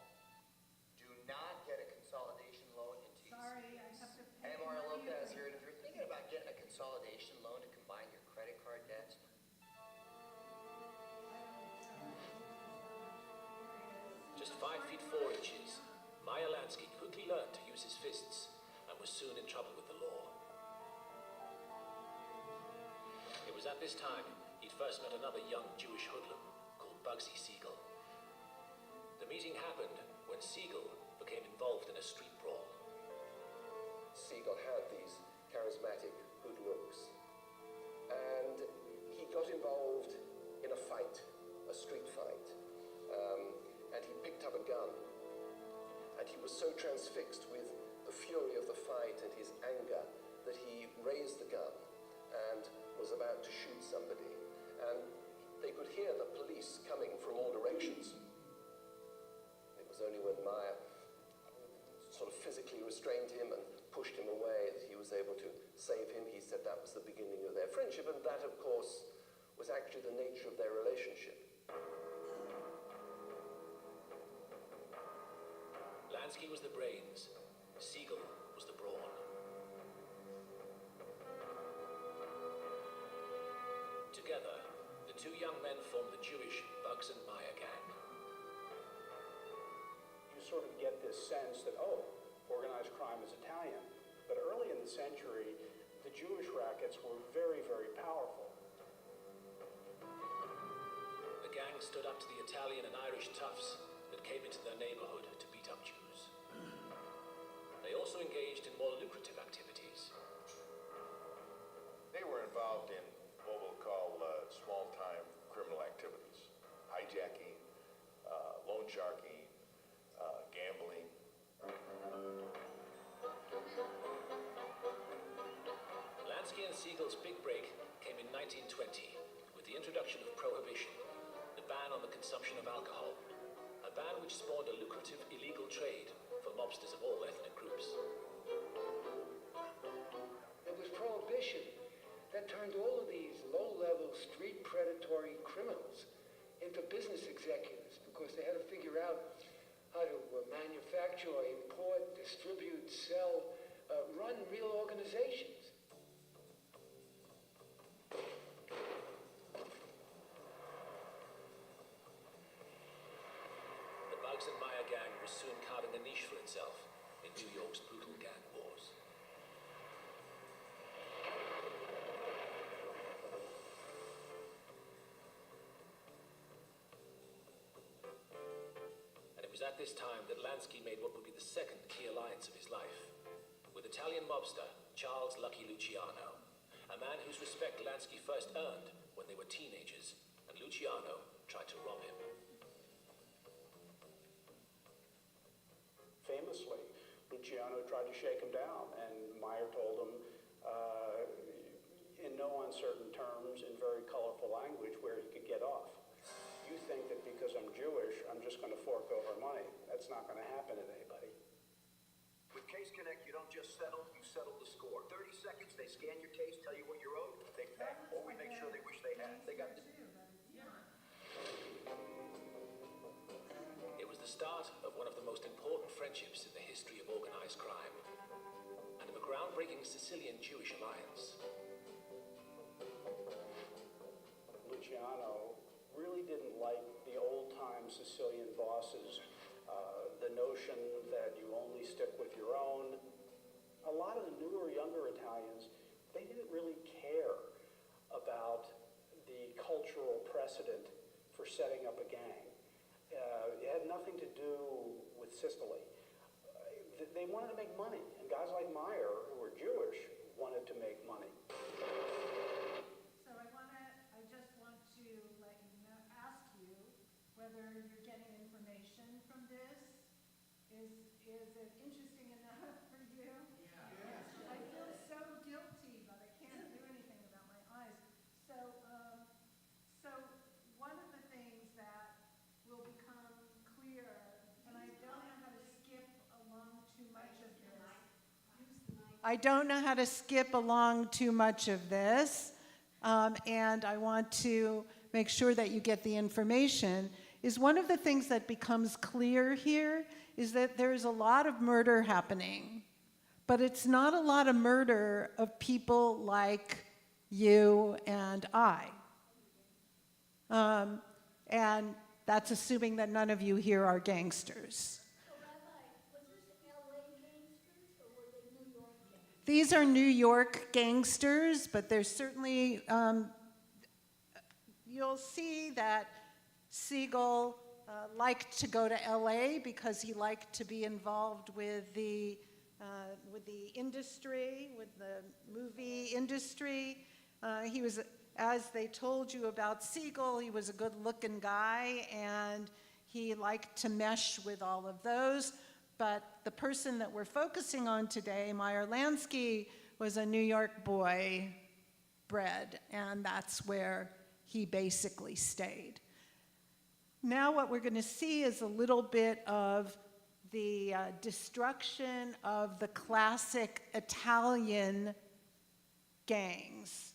Do not get a consolidation loan into Sorry, I have to pay. Hey, Mario Lopez here, and if you're thinking about getting a consolidation loan to combine your credit card debts, Just 5 feet 4 inches, Meyer Lansky quickly learned to use his fists and was soon in trouble with the law. It was at this time he'd first met another young Jewish hoodlum called Bugsy Siegel. The meeting happened when Siegel became involved in a street brawl. Siegel had these charismatic good looks, and he got involved in a fight, a street fight, and he picked up a gun, and he was so transfixed with the fury of the fight and his anger that he raised the gun and was about to shoot somebody, and they could hear the police coming from all directions. It was only when Meyer sort of physically restrained him and pushed him away that he was able to save him. He said that was the beginning of their friendship, and that, of course, was actually the nature of their relationship. Lansky was the brains, Siegel was the brawn. two young men formed the Jewish Bugs and Meyer gang. You sort of get this sense that, oh, organized crime is Italian. But early in the century, the Jewish rackets were very, very powerful. The gang stood up to the Italian and Irish toughs that came into their neighborhood to beat up Jews. They also engaged in more lucrative activities. They were involved in what we'll call small-time criminal activities. Hijacking, loan sharking, gambling. Lansky and Siegel's big break came in 1920 with the introduction of prohibition, the ban on the consumption of alcohol, a ban which spawned a lucrative illegal trade for mobsters of all ethnic groups. It was prohibition that turned all of these low-level street predatory criminals into business executives because they had to figure out how to manufacture, import, distribute, sell, run real organizations. The Bugs and Meyer gang was soon carving a niche for itself in New York's brutal gang wars. And it was at this time that Lansky made what would be the second key alliance of his life, with Italian mobster Charles Lucky Luciano, a man whose respect Lansky first earned when they were teenagers, and Luciano tried to rob him. Famously, Luciano tried to shake him down, and Meyer told him, in no uncertain terms, in very colorful language, where he could get off. You think that because I'm Jewish, I'm just going to fork over money. That's not going to happen to anybody. With Case Connect, you don't just settle, you settle the score. 30 seconds, they scan your case, tell you what you're owed, they pay. Or we make sure they wish they had. They got the... It was the start of one of the most important friendships in the history of organized crime, and of a groundbreaking Sicilian-Jewish alliance. Luciano really didn't like the old-time Sicilian bosses, the notion that you only stick with your own. A lot of the newer, younger Italians, they didn't really care about the cultural precedent for setting up a gang. It had nothing to do with Sicily. They wanted to make money, and guys like Meyer, who were Jewish, wanted to make money. So I just want to let you know, ask you whether you're getting information from this. Is it interesting enough for you? Yeah. I feel so guilty, but I can't do anything about my eyes. So one of the things that will become clear, and I don't know how to skip along too much of this. I don't know how to skip along too much of this, and I want to make sure that you get the information, is one of the things that becomes clear here is that there's a lot of murder happening, but it's not a lot of murder of people like you and I. And that's assuming that none of you here are gangsters. These are New York gangsters, but there's certainly, you'll see that Siegel liked to go to LA because he liked to be involved with the industry, with the movie industry. He was, as they told you about Siegel, he was a good-looking guy, and he liked to mesh with all of those. But the person that we're focusing on today, Meyer Lansky, was a New York boy bred, and that's where he basically stayed. Now what we're going to see is a little bit of the destruction of the classic Italian gangs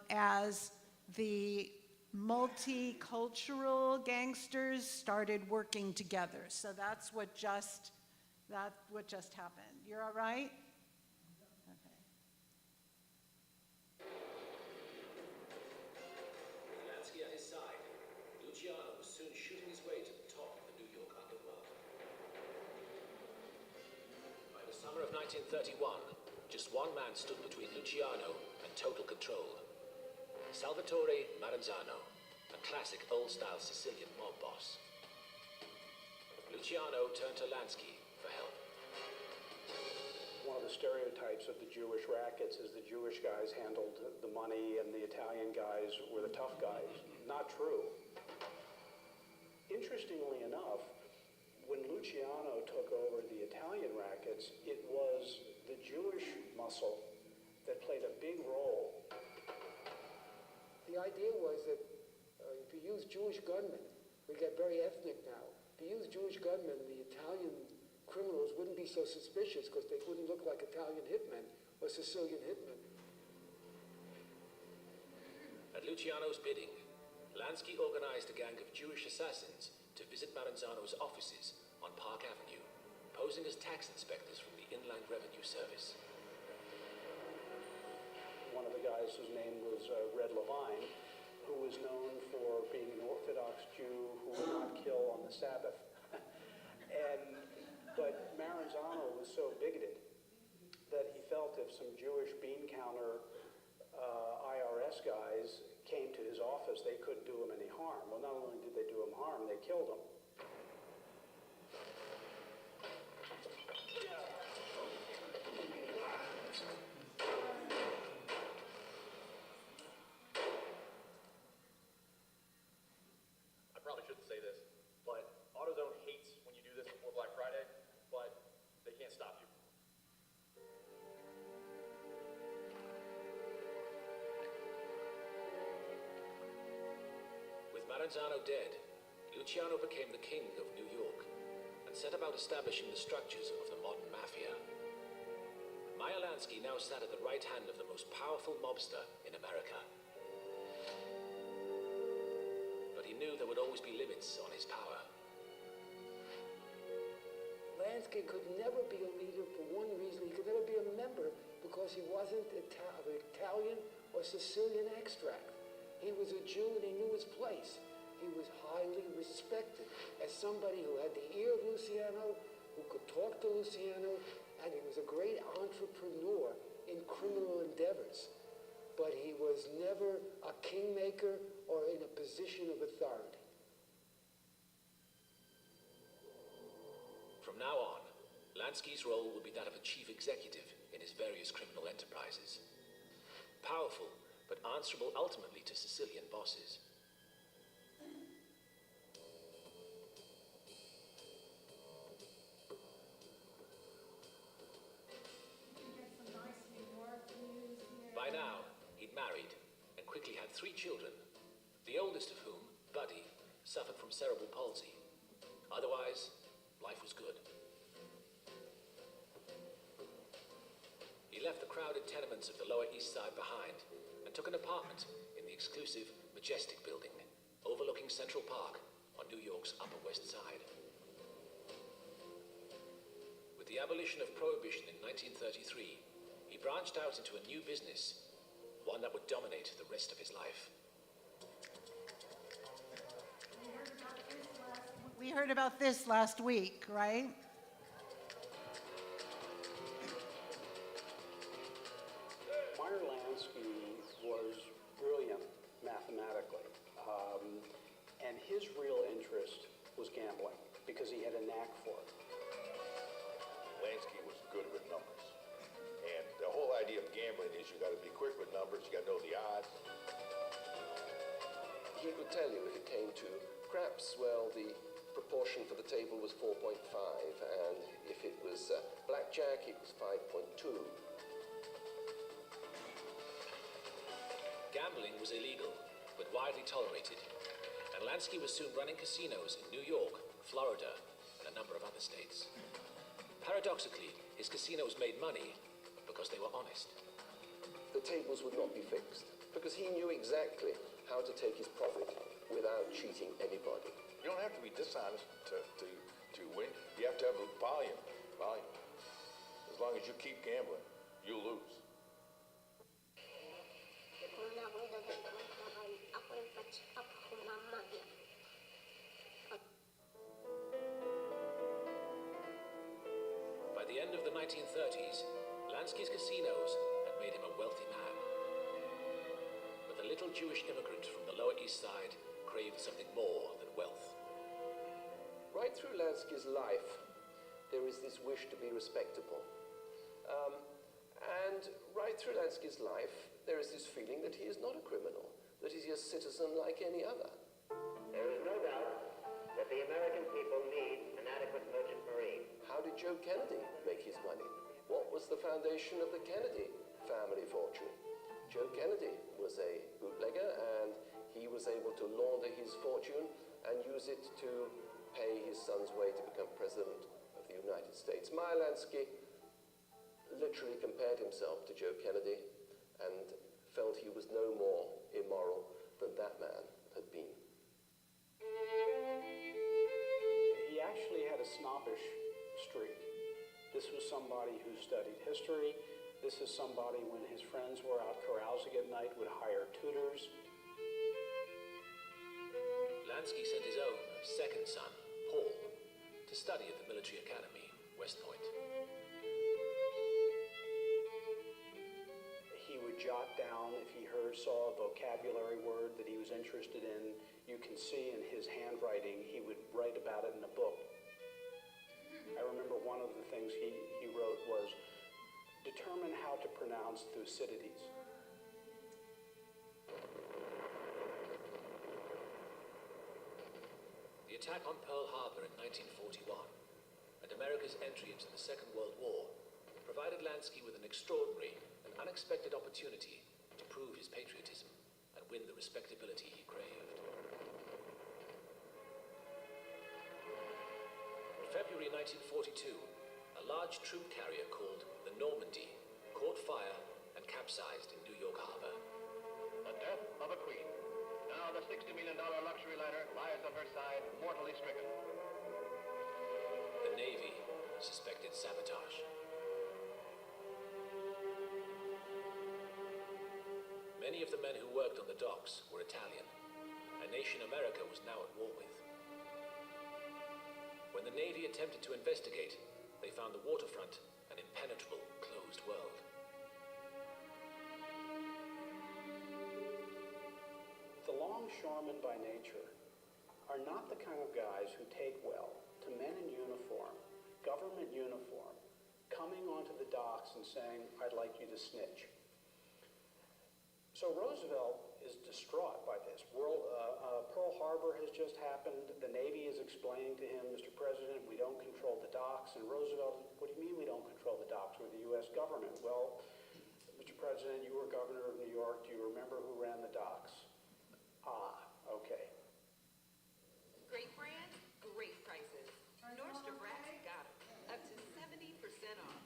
as the multicultural gangsters started working together. So that's what just happened. You're all right? Okay. 1931, just one man stood between Luciano and total control. Salvatore Maranzano, a classic old-style Sicilian mob boss. Luciano turned to Lansky for help. One of the stereotypes of the Jewish rackets is the Jewish guys handled the money and the Italian guys were the tough guys. Not true. Interestingly enough, when Luciano took over the Italian rackets, it was the Jewish muscle that played a big role. The idea was that if you use Jewish gunmen, we get very ethnic now. If you use Jewish gunmen, the Italian criminals wouldn't be so suspicious because they wouldn't look like Italian hitmen or Sicilian hitmen. At Luciano's bidding, Lansky organized a gang of Jewish assassins to visit Maranzano's offices on Park Avenue, posing as tax inspectors from the Inland Revenue Service. One of the guys whose name was Red Levine, who was known for being an Orthodox Jew who would not kill on the Sabbath. But Maranzano was so bigoted that he felt if some Jewish bean counter IRS guys came to his office, they couldn't do him any harm. Well, not only did they do him harm, they killed him. I probably shouldn't say this, but AutoZone hates when you do this before Black Friday, but they can't stop you. With Maranzano dead, Luciano became the king of New York and set about establishing the structures of the modern mafia. Meyer Lansky now sat at the right hand of the most powerful mobster in America. But he knew there would always be limits on his power. Lansky could never be a leader for one reason. He could never be a member because he wasn't of Italian or Sicilian extract. He was a Jew and he knew his place. He was highly respected as somebody who had the ear of Luciano, who could talk to Luciano, and he was a great entrepreneur in criminal endeavors. But he was never a kingmaker or in a position of authority. From now on, Lansky's role will be that of a chief executive in his various criminal enterprises. Powerful, but answerable ultimately to Sicilian bosses. By now, he'd married and quickly had 3 children, the oldest of whom, Buddy, suffered from cerebral palsy. Otherwise, life was good. He left the crowded tenements of the Lower East Side behind and took an apartment in the exclusive Majestic building, overlooking Central Park on New York's Upper West Side. With the abolition of Prohibition in 1933, he branched out into a new business, one that would dominate the rest of his life. We heard about this last week, right? Meyer Lansky was brilliant mathematically, and his real interest was gambling because he had a knack for it. Lansky was good with numbers. And the whole idea of gambling is you got to be quick with numbers, you got to know the odds. He could tell you if it came to craps, well, the proportion for the table was 4.5, and if it was blackjack, it was 5.2. Gambling was illegal, but widely tolerated, and Lansky was soon running casinos in New York, Florida, and a number of other states. Paradoxically, his casinos made money because they were honest. The tables would not be fixed, because he knew exactly how to take his profit without cheating anybody. You don't have to be dishonest to win. You have to have a volume. As long as you keep gambling, you'll lose. By the end of the 1930s, Lansky's casinos had made him a wealthy man. But the little Jewish immigrant from the Lower East Side craved something more than wealth. Right through Lansky's life, there is this wish to be respectable. And right through Lansky's life, there is this feeling that he is not a criminal, that he's a citizen like any other. There is no doubt that the American people need an adequate merchant marine. How did Joe Kennedy make his money? What was the foundation of the Kennedy family fortune? Joe Kennedy was a bootlegger, and he was able to launder his fortune and use it to pay his son's way to become president of the United States. Meyer Lansky literally compared himself to Joe Kennedy and felt he was no more immoral than that man had been. He actually had a snobbish streak. This was somebody who studied history. This is somebody, when his friends were out carousing at night, would hire tutors. Lansky sent his own second son, Paul, to study at the military academy, West Point. He would jot down if he saw a vocabulary word that he was interested in. You can see in his handwriting, he would write about it in a book. I remember one of the things he wrote was, determine how to pronounce Thucydides. The attack on Pearl Harbor in 1941 and America's entry into the Second World War provided Lansky with an extraordinary and unexpected opportunity to prove his patriotism and win the respectability he craved. In February 1942, a large troop carrier called the Normandy caught fire and capsized in New York Harbor. The death of a queen. Now the $60 million luxury liner lies on her side, mortally stricken. The Navy suspected sabotage. Many of the men who worked on the docks were Italian, a nation America was now at war with. When the Navy attempted to investigate, they found the waterfront an impenetrable, closed world. The longshoremen by nature are not the kind of guys who take well to men in uniform, government uniform, coming onto the docks and saying, I'd like you to snitch. So Roosevelt is distraught by this. Pearl Harbor has just happened. The Navy is explaining to him, Mr. President, we don't control the docks. And Roosevelt, what do you mean we don't control the docks? We're the U.S. government. Well, Mr. President, you were governor of New York. Do you remember who ran the docks? Ah, okay. Great brand, great prices. Nordstrom Rack's got it. Up to 70% off.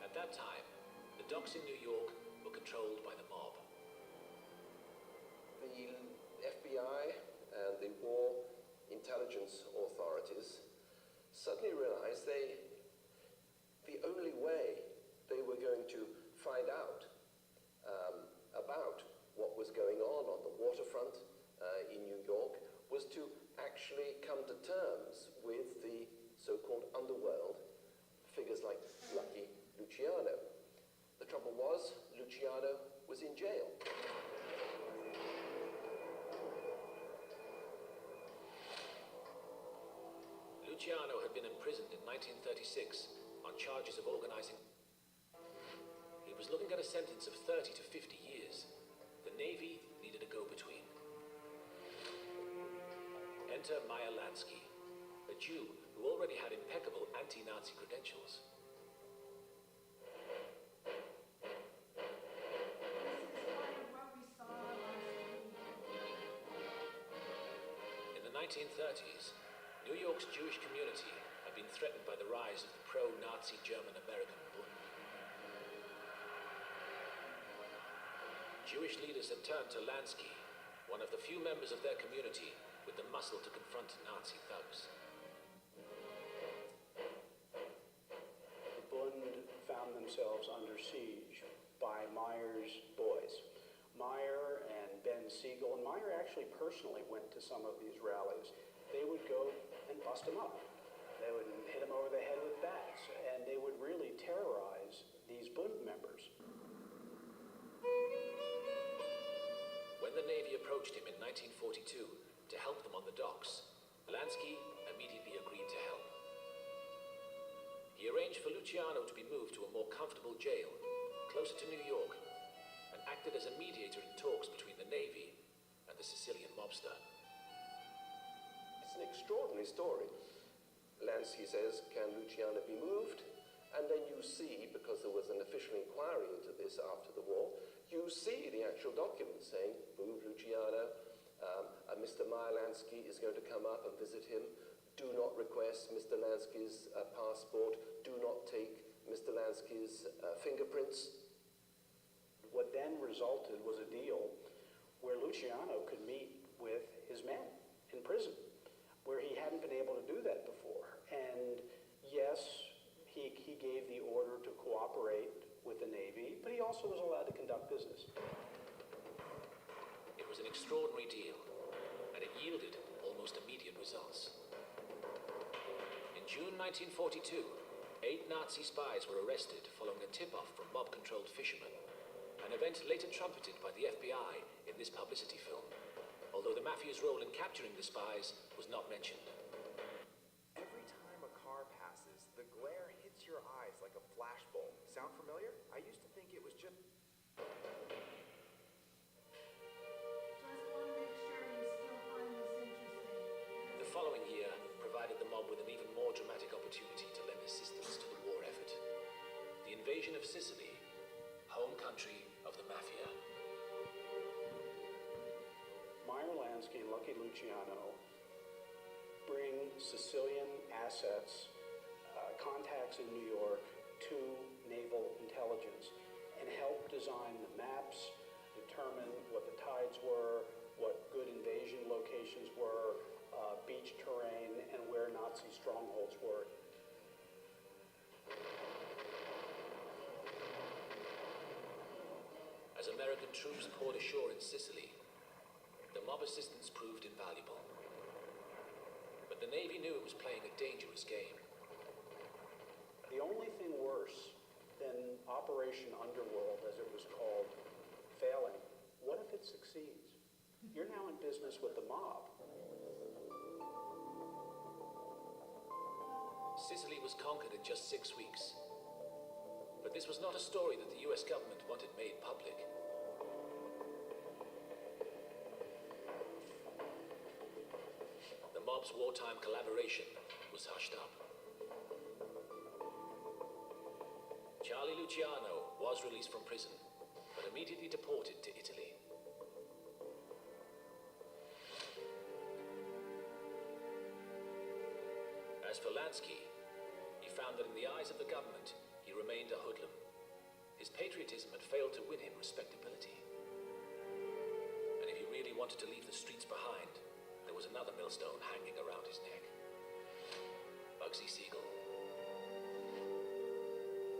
At that time, the docks in New York were controlled by the mob. The FBI and the war intelligence authorities suddenly realized the only way they were going to find out about what was going on the waterfront in New York was to actually come to terms with the so-called underworld, figures like Lucky Luciano. The trouble was, Luciano was in jail. Luciano had been imprisoned in 1936 on charges of organizing. He was looking at a sentence of 30 to 50 years. The Navy needed a go-between. Enter Meyer Lansky, a Jew who already had impeccable anti-Nazi credentials. In the 1930s, New York's Jewish community had been threatened by the rise of the pro-Nazi German-American Bund. Jewish leaders had turned to Lansky, one of the few members of their community with the muscle to confront Nazi thugs. The Bund found themselves under siege by Meyer's boys. Meyer and Ben Siegel, and Meyer actually personally went to some of these rallies. They would go and bust them up. they would hit him over the head with bats, and they would really terrorize these Bund members. When the Navy approached him in 1942 to help them on the docks, Lansky immediately agreed to help. He arranged for Luciano to be moved to a more comfortable jail, closer to New York, and acted as a mediator in talks between the Navy and the Sicilian mobster. It's an extraordinary story. Lansky says, can Luciano be moved? And then you see, because there was an official inquiry into this after the war, you see the actual document saying, move Luciano, Mr. Meyer Lansky is going to come up and visit him. Do not request Mr. Lansky's passport. Do not take Mr. Lansky's fingerprints. What then resulted was a deal where Luciano could meet with his men in prison, where he hadn't been able to do that before. And yes, he gave the order to cooperate with the Navy, but he also was allowed to conduct business. It was an extraordinary deal, and it yielded almost immediate results. In June 1942, 8 Nazi spies were arrested following a tip-off from mob-controlled fishermen, an event later trumpeted by the FBI in this publicity film, although the Mafia's role in capturing the spies was not mentioned. Every time a car passes, the glare hits your eyes like a flashbulb. Sound familiar? I used to think it was just... The following year provided the mob with an even more dramatic opportunity to lend assistance to the war effort. The invasion of Sicily, home country of the Mafia. Meyer Lansky and Lucky Luciano bring Sicilian assets, contacts in New York, to naval intelligence and help design the maps, determine what the tides were, what good invasion locations were, beach terrain, and where Nazi strongholds were. As American troops poured ashore in Sicily, the mob assistance proved invaluable. But the Navy knew it was playing a dangerous game. The only thing worse than Operation Underworld, as it was called, failing, what if it succeeds? You're now in business with the mob. Sicily was conquered in just 6 weeks. But this was not a story that the US government wanted made public. The mob's wartime collaboration was hushed up. Charlie Luciano was released from prison, but immediately deported to Italy. As for Lansky, he found that in the eyes of the government, he remained a hoodlum. His patriotism had failed to win him respectability. And if he really wanted to leave the streets behind, there was another millstone hanging around his neck. Bugsy Siegel.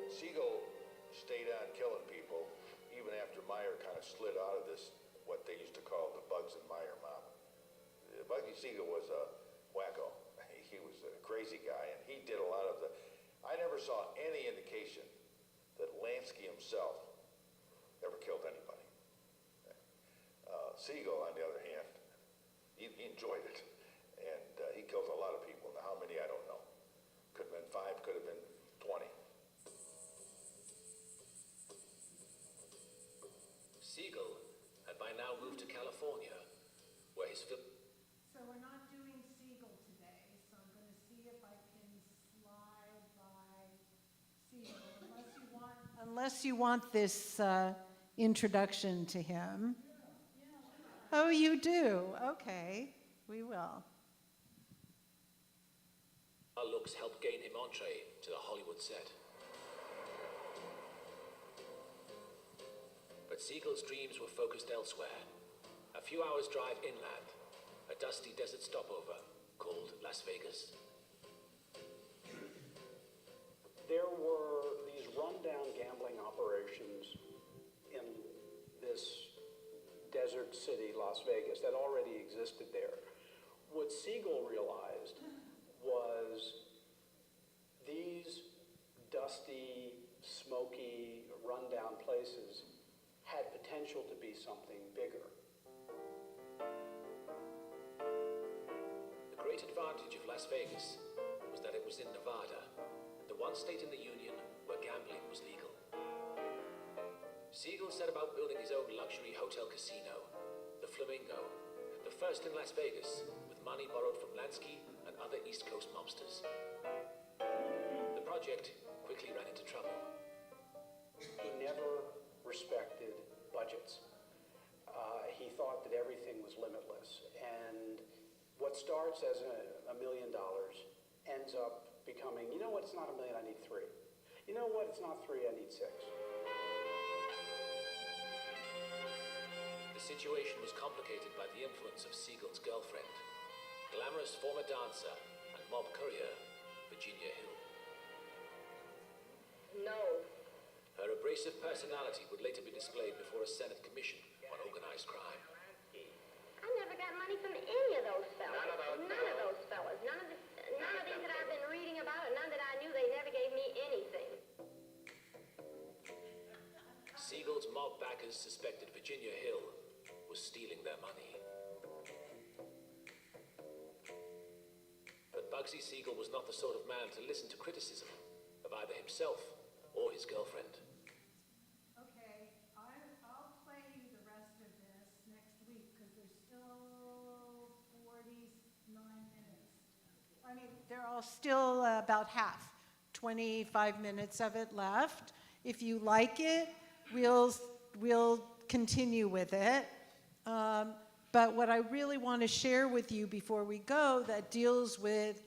Siegel stayed on killing people even after Meyer kind of slid out of this, what they used to call the Bugs and Meyer mob. Bugsy Siegel was a wacko. He was a crazy guy, and he did a lot of the... I never saw any indication that Lansky himself ever killed anybody. Siegel, on the other hand, he enjoyed it, and he killed a lot of people. Now, how many, I don't know. Could have been 5, could have been 20. Siegel had by now moved to California, where his film... So we're not doing Siegel today, so I'm going to see if I can slide by Siegel, unless you want this introduction to him. Oh, you do? Okay, we will. Our looks helped gain him entree to the Hollywood set. But Siegel's dreams were focused elsewhere. A few hours' drive inland, a dusty desert stopover called Las Vegas. There were these rundown gambling operations in this desert city, Las Vegas, that already existed there. What Siegel realized was musty, smoky, rundown places had potential to be something bigger. The great advantage of Las Vegas was that it was in Nevada, the one state in the Union where gambling was legal. Siegel set about building his own luxury hotel casino, the Flamingo, the first in Las Vegas, with money borrowed from Lansky and other East Coast mobsters. The project quickly ran into trouble. He never respected budgets. He thought that everything was limitless. And what starts as $1 million ends up becoming, you know what, it's not $1 million, I need 3. You know what, it's not 3, I need 6. The situation was complicated by the influence of Siegel's girlfriend, glamorous former dancer and mob courier, Virginia Hill. No. Her abrasive personality would later be displayed before a Senate commission on organized crime. I never got money from any of those fellas. None of those fellas. None of these that I've been reading about, and none that I knew. They never gave me anything. Siegel's mob backers suspected Virginia Hill was stealing their money. But Bugsy Siegel was not the sort of man to listen to criticism of either himself or his girlfriend. Okay, I'll play you the rest of this next week because there's still 49 minutes. I mean, they're all still about half, 25 minutes of it left. If you like it, we'll continue with it. But what I really want to share with you before we go that deals with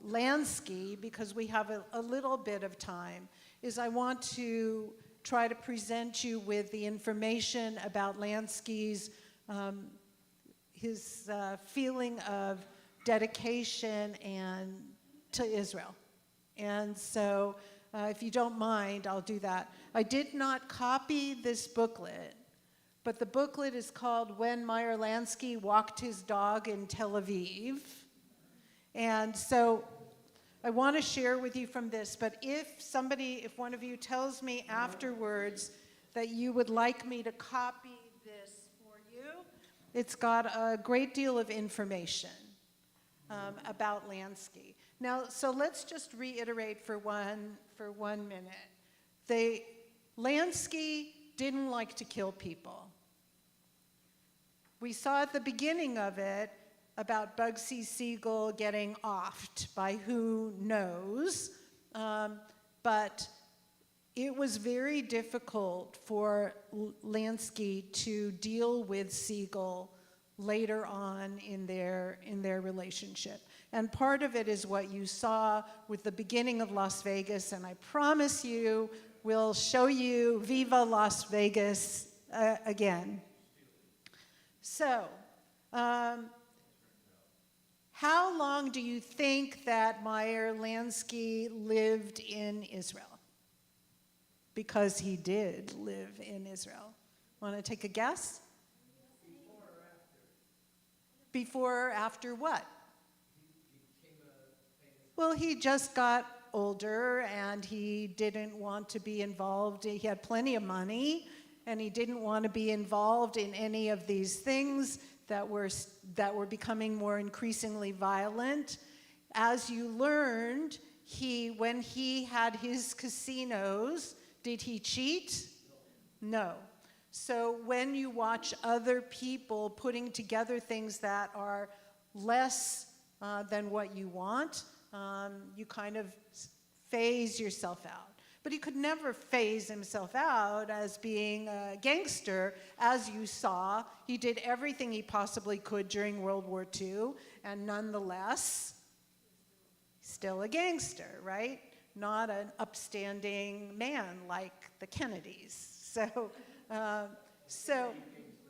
Lansky, because we have a little bit of time, is I want to try to present you with the information about Lansky's his feeling of dedication and to Israel. And so if you don't mind, I'll do that. I did not copy this booklet, but the booklet is called When Meyer Lansky Walked His Dog in Tel Aviv. And so I want to share with you from this, but if one of you tells me afterwards that you would like me to copy this for you, it's got a great deal of information about Lansky. Now, so let's just reiterate for one minute. Lansky didn't like to kill people. We saw at the beginning of it about Bugsy Siegel getting offed by who knows, but it was very difficult for Lansky to deal with Siegel later on in their relationship. And part of it is what you saw with the beginning of Las Vegas, and I promise you we'll show you Viva Las Vegas again. So, how long do you think that Meyer Lansky lived in Israel? Because he did live in Israel. Want to take a guess? Before or after what? Well, he just got older and he didn't want to be involved. He had plenty of money and he didn't want to be involved in any of these things that were becoming more increasingly violent. As you learned, when he had his casinos, did he cheat? No. So when you watch other people putting together things that are less than what you want, you kind of phase yourself out. But he could never phase himself out as being a gangster. As you saw, he did everything he possibly could during World War II, and nonetheless, still a gangster, right? Not an upstanding man like the Kennedys. So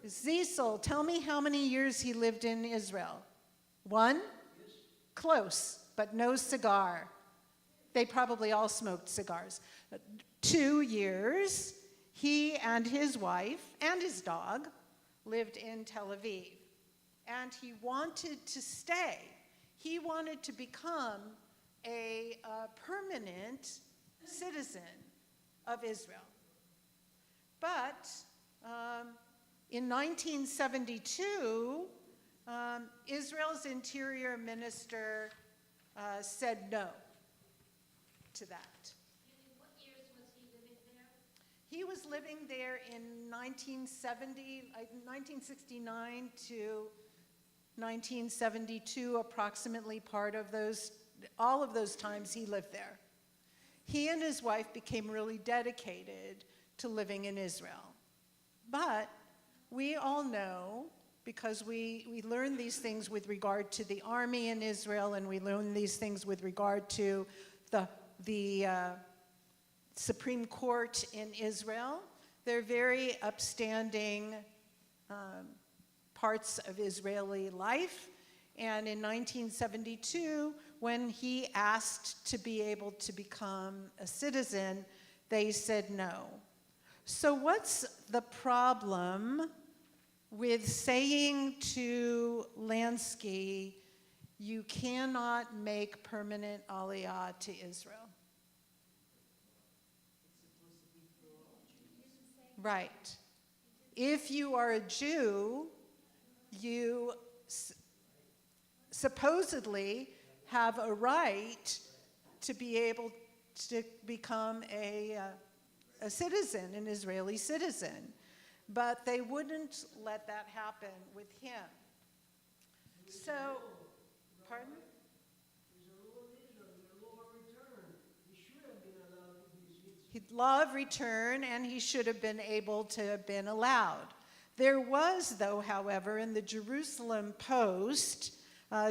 Cecil, tell me how many years he lived in Israel. 1? Close, but no cigar. They probably all smoked cigars. 2 years, he and his wife and his dog lived in Tel Aviv. And he wanted to stay. He wanted to become a permanent citizen of Israel. But in 1972, Israel's interior minister said no to that. What years was he living there? He was living there in 1969 to 1972, approximately all of those times he lived there. He and his wife became really dedicated to living in Israel. But we all know, because we learn these things with regard to the army in Israel, and we learn these things with regard to the Supreme Court in Israel. They're very upstanding parts of Israeli life. And in 1972, when he asked to be able to become a citizen, they said no. So what's the problem with saying to Lansky, you cannot make permanent aliyah to Israel? Right. If you are a Jew, you supposedly have a right to be able to become a citizen, an Israeli citizen. But they wouldn't let that happen with him. So, pardon? Law of return, and he should have been able to have been allowed. There was, though, however, in the Jerusalem Post,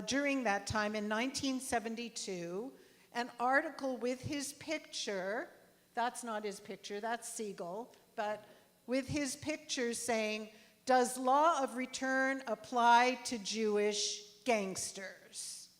during that time in 1972, an article with his picture, that's not his picture, that's Siegel, but with his picture saying, does law of return apply to Jewish gangsters?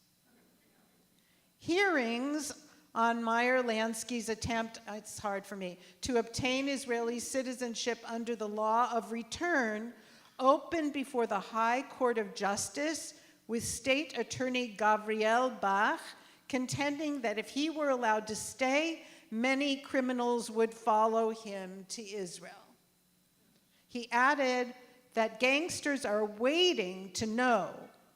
Hearings on Meyer Lansky's attempt, it's hard for me, to obtain Israeli citizenship under the law of return opened before the High Court of Justice with State Attorney Gabriel Bach contending that if he were allowed to stay, many criminals would follow him to Israel. He added that gangsters are waiting to know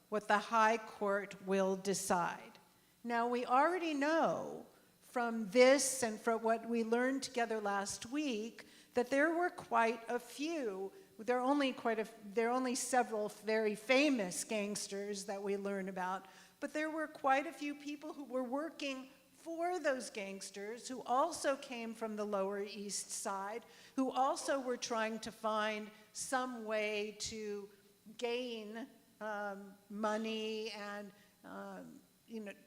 what the High Court will decide. Now, we already know from this and from what we learned together last week that there were quite a few, there are only several very famous gangsters that we learn about, but there were quite a few people who were working for those gangsters who also came from the Lower East Side, who also were trying to find some way to gain money and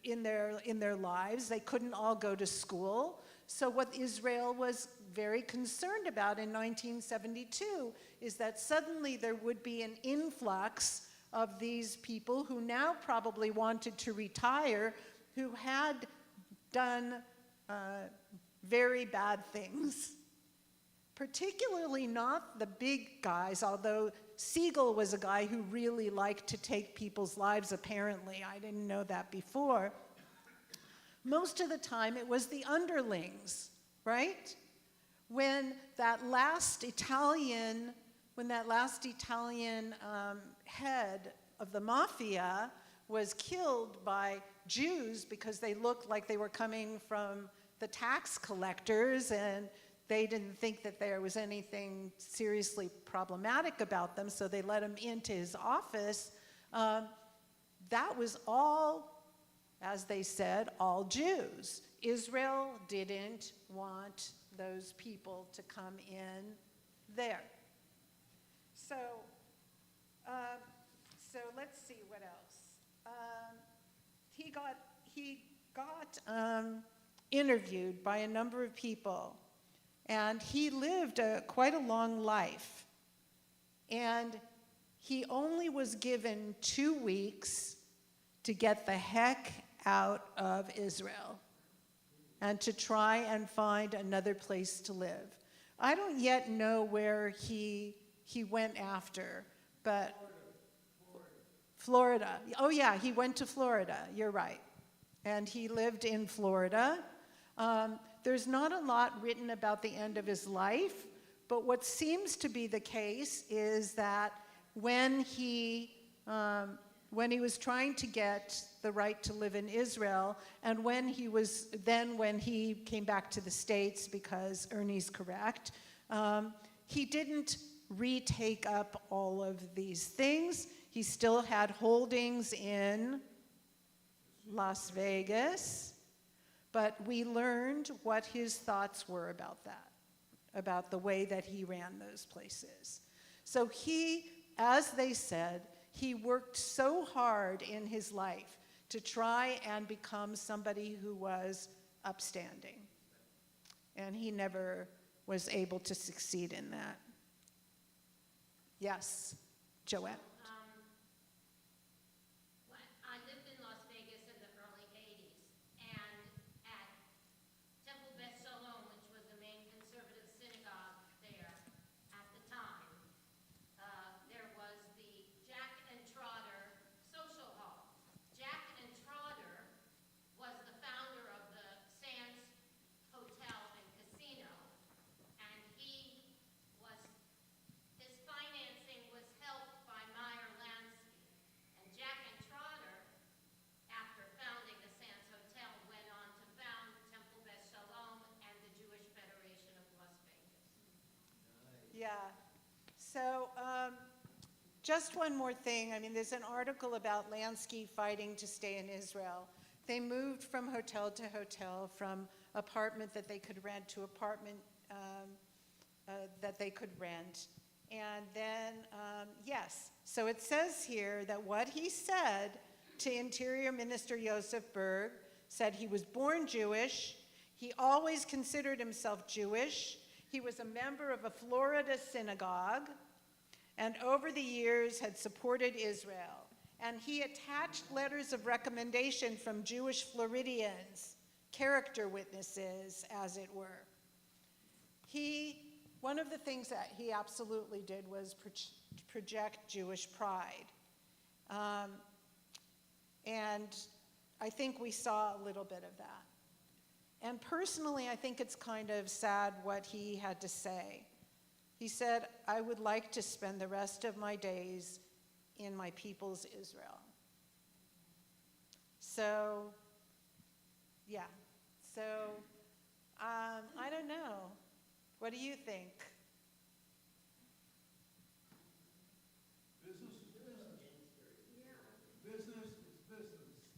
in their lives. They couldn't all go to school. So what Israel was very concerned about in 1972 is that suddenly there would be an influx of these people who now probably wanted to retire, who had done very bad things. Particularly not the big guys, although Siegel was a guy who really liked to take people's lives, apparently. I didn't know that before. Most of the time, it was the underlings, right? When that last Italian head of the mafia was killed by Jews because they looked like they were coming from the tax collectors and they didn't think that there was anything seriously problematic about them, so they let him into his office. That was all, as they said, all Jews. Israel didn't want those people to come in there. So let's see what else. He got interviewed by a number of people. And he lived quite a long life. And he only was given 2 weeks to get the heck out of Israel and to try and find another place to live. I don't yet know where he went after, but Florida. Oh yeah, he went to Florida, you're right. And he lived in Florida. There's not a lot written about the end of his life, but what seems to be the case is that when he was trying to get the right to live in Israel, and when he came back to the States, because Ernie's correct, he didn't retake up all of these things. He still had holdings in Las Vegas, but we learned what his thoughts were about that, about the way that he ran those places. So he, as they said, he worked so hard in his life to try and become somebody who was upstanding. And he never was able to succeed in that. Yes, Joette. I lived in Las Vegas in the early 80s, and at Temple Beth Shalom, which was the main conservative synagogue there at the time, there was the Jack and Trotter Social Hall. Jack and Trotter was the founder of the Sands Hotel and Casino, and his financing was helped by Meyer Lansky. And Jack and Trotter, after founding the Sands Hotel, went on to found Temple Beth Shalom and the Jewish Federation of Las Vegas. Yeah. So just one more thing. I mean, there's an article about Lansky fighting to stay in Israel. They moved from hotel to hotel, from apartment that they could rent to apartment that they could rent. And then, yes, so it says here that what he said to Interior Minister Joseph Berg, said he was born Jewish, he always considered himself Jewish, he was a member of a Florida synagogue, and over the years had supported Israel. And he attached letters of recommendation from Jewish Floridians, character witnesses, as it were. One of the things that he absolutely did was project Jewish pride. And I think we saw a little bit of that. And personally, I think it's kind of sad what he had to say. He said, "I would like to spend the rest of my days in my people's Israel." So, yeah. So, I don't know. What do you think?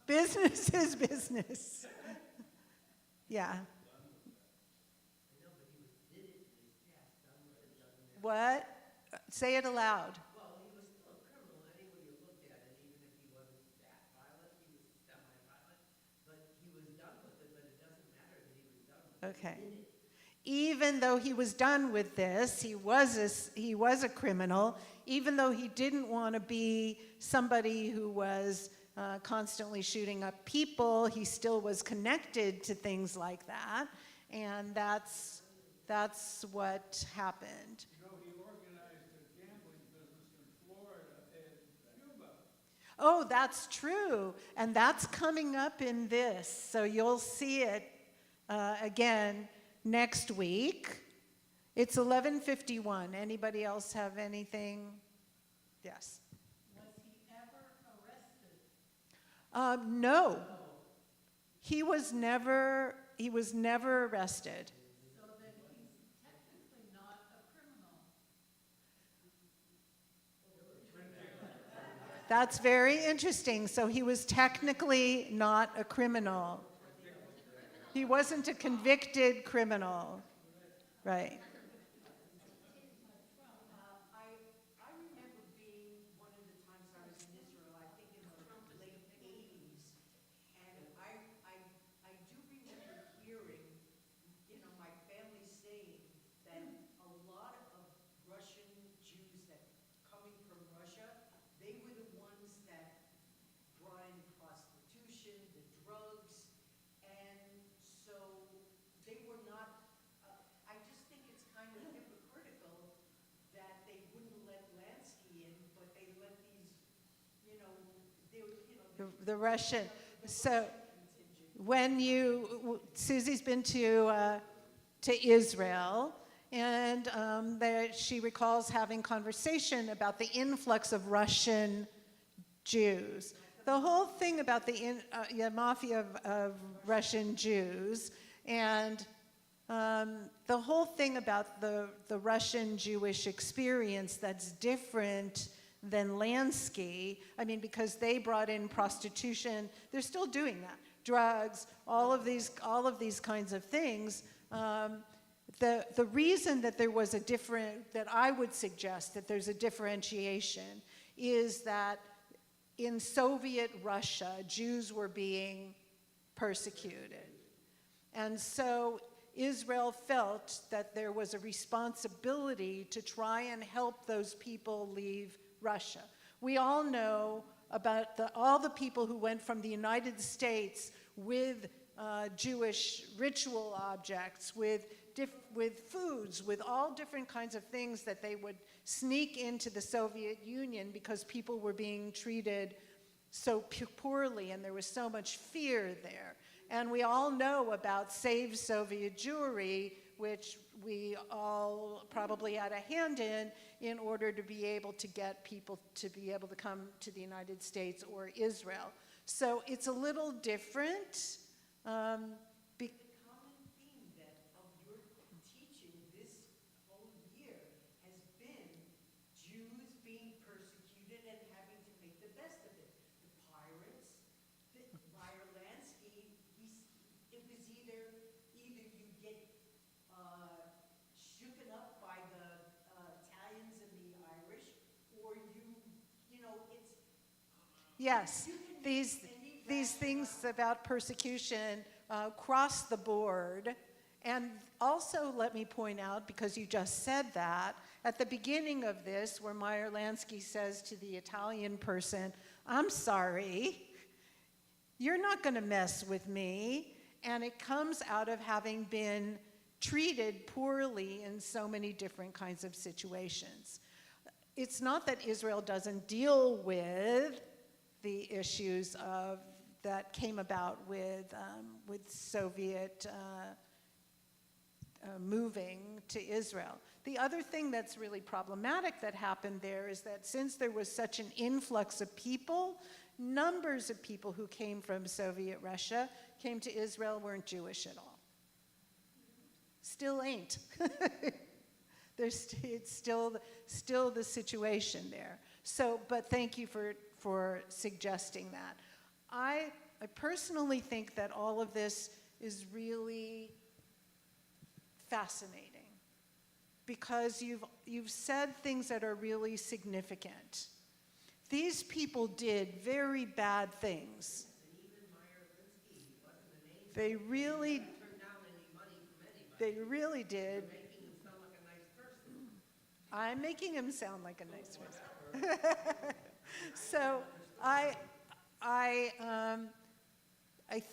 Business is business. Yeah. What? Say it aloud. Well, he was still a criminal anyway you looked at it, even if he wasn't that violent, he was semi-violent, but he was done with it, but it doesn't matter that he was done with it. Okay. Even though he was done with this, he was a criminal, even though he didn't want to be somebody who was constantly shooting up people, he still was connected to things like that, and that's what happened. You know, he organized a gambling business in Florida and Cuba. Oh, that's true, and that's coming up in this, so you'll see it again next week. It's 11:51. Anybody else have anything? Yes. Was he ever arrested? No. He was never arrested. So then he's technically not a criminal. That's very interesting. So he was technically not a criminal. He wasn't a convicted criminal. Right. I remember being one of the times I was in Israel, I think in the late 80s, and I do remember hearing, my family saying that a lot of Russian Jews that coming from Russia, they were the ones that brought in prostitution, the drugs, and so they were not, I just think it's kind of hypocritical that they wouldn't let Lansky in, but they let these, The Russian. So, Susie's been to Israel, and she recalls having conversation about the influx of Russian Jews. The whole thing about the mafia of Russian Jews, and the whole thing about the Russian Jewish experience that's different than Lansky, I mean, because they brought in prostitution, they're still doing that, drugs, all of these kinds of things. The reason that there was that I would suggest that there's a differentiation is that in Soviet Russia, Jews were being persecuted. And so Israel felt that there was a responsibility to try and help those people leave Russia. We all know about all the people who went from the United States with Jewish ritual objects, with foods, with all different kinds of things that they would sneak into the Soviet Union because people were being treated so poorly and there was so much fear there. And we all know about Save Soviet Jewry, which we all probably had a hand in order to be able to get people to be able to come to the United States or Israel. So it's a little different. The common theme that of your teaching this whole year has been Jews being persecuted and having to make the best of it. The pirates, Meyer Lansky, it was either you get shooken up by the Italians and the Irish, or it's Yes, these things about persecution cross the board. And also let me point out, because you just said that, at the beginning of this, where Meyer Lansky says to the Italian person, "I'm sorry, you're not going to mess with me," and it comes out of having been treated poorly in so many different kinds of situations. It's not that Israel doesn't deal with the issues that came about with Soviet moving to Israel. The other thing that's really problematic that happened there is that since there was such an influx of people, numbers of people who came from Soviet Russia came to Israel weren't Jewish at all. Still ain't. It's still the situation there. So, but thank you for suggesting that. I personally think that all of this is really fascinating because you've said things that are really significant. These people did very bad things. They really did. I'm making him sound like a nice person. So I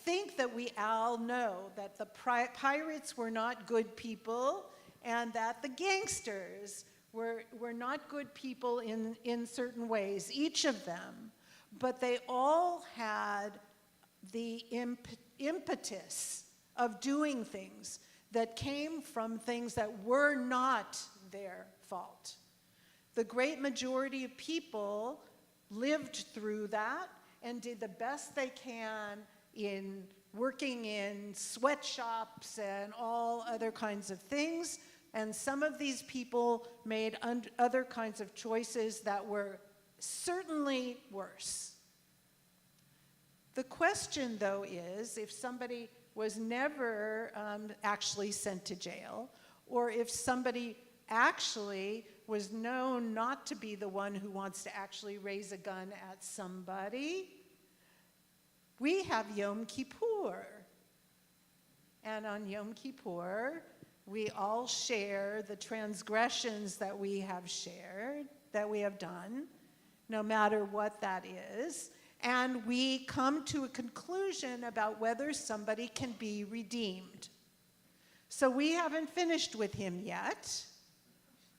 think that we all know that the pirates were not good people and that the gangsters were not good people in certain ways, each of them, but they all had the impetus of doing things that came from things that were not their fault. The great majority of people lived through that and did the best they can in working in sweatshops and all other kinds of things. And some of these people made other kinds of choices that were certainly worse. The question, though, is if somebody was never actually sent to jail, or if somebody actually was known not to be the one who wants to actually raise a gun at somebody, we have Yom Kippur. And on Yom Kippur, we all share the transgressions that we have shared, that we have done, no matter what that is. And we come to a conclusion about whether somebody can be redeemed. So we haven't finished with him yet.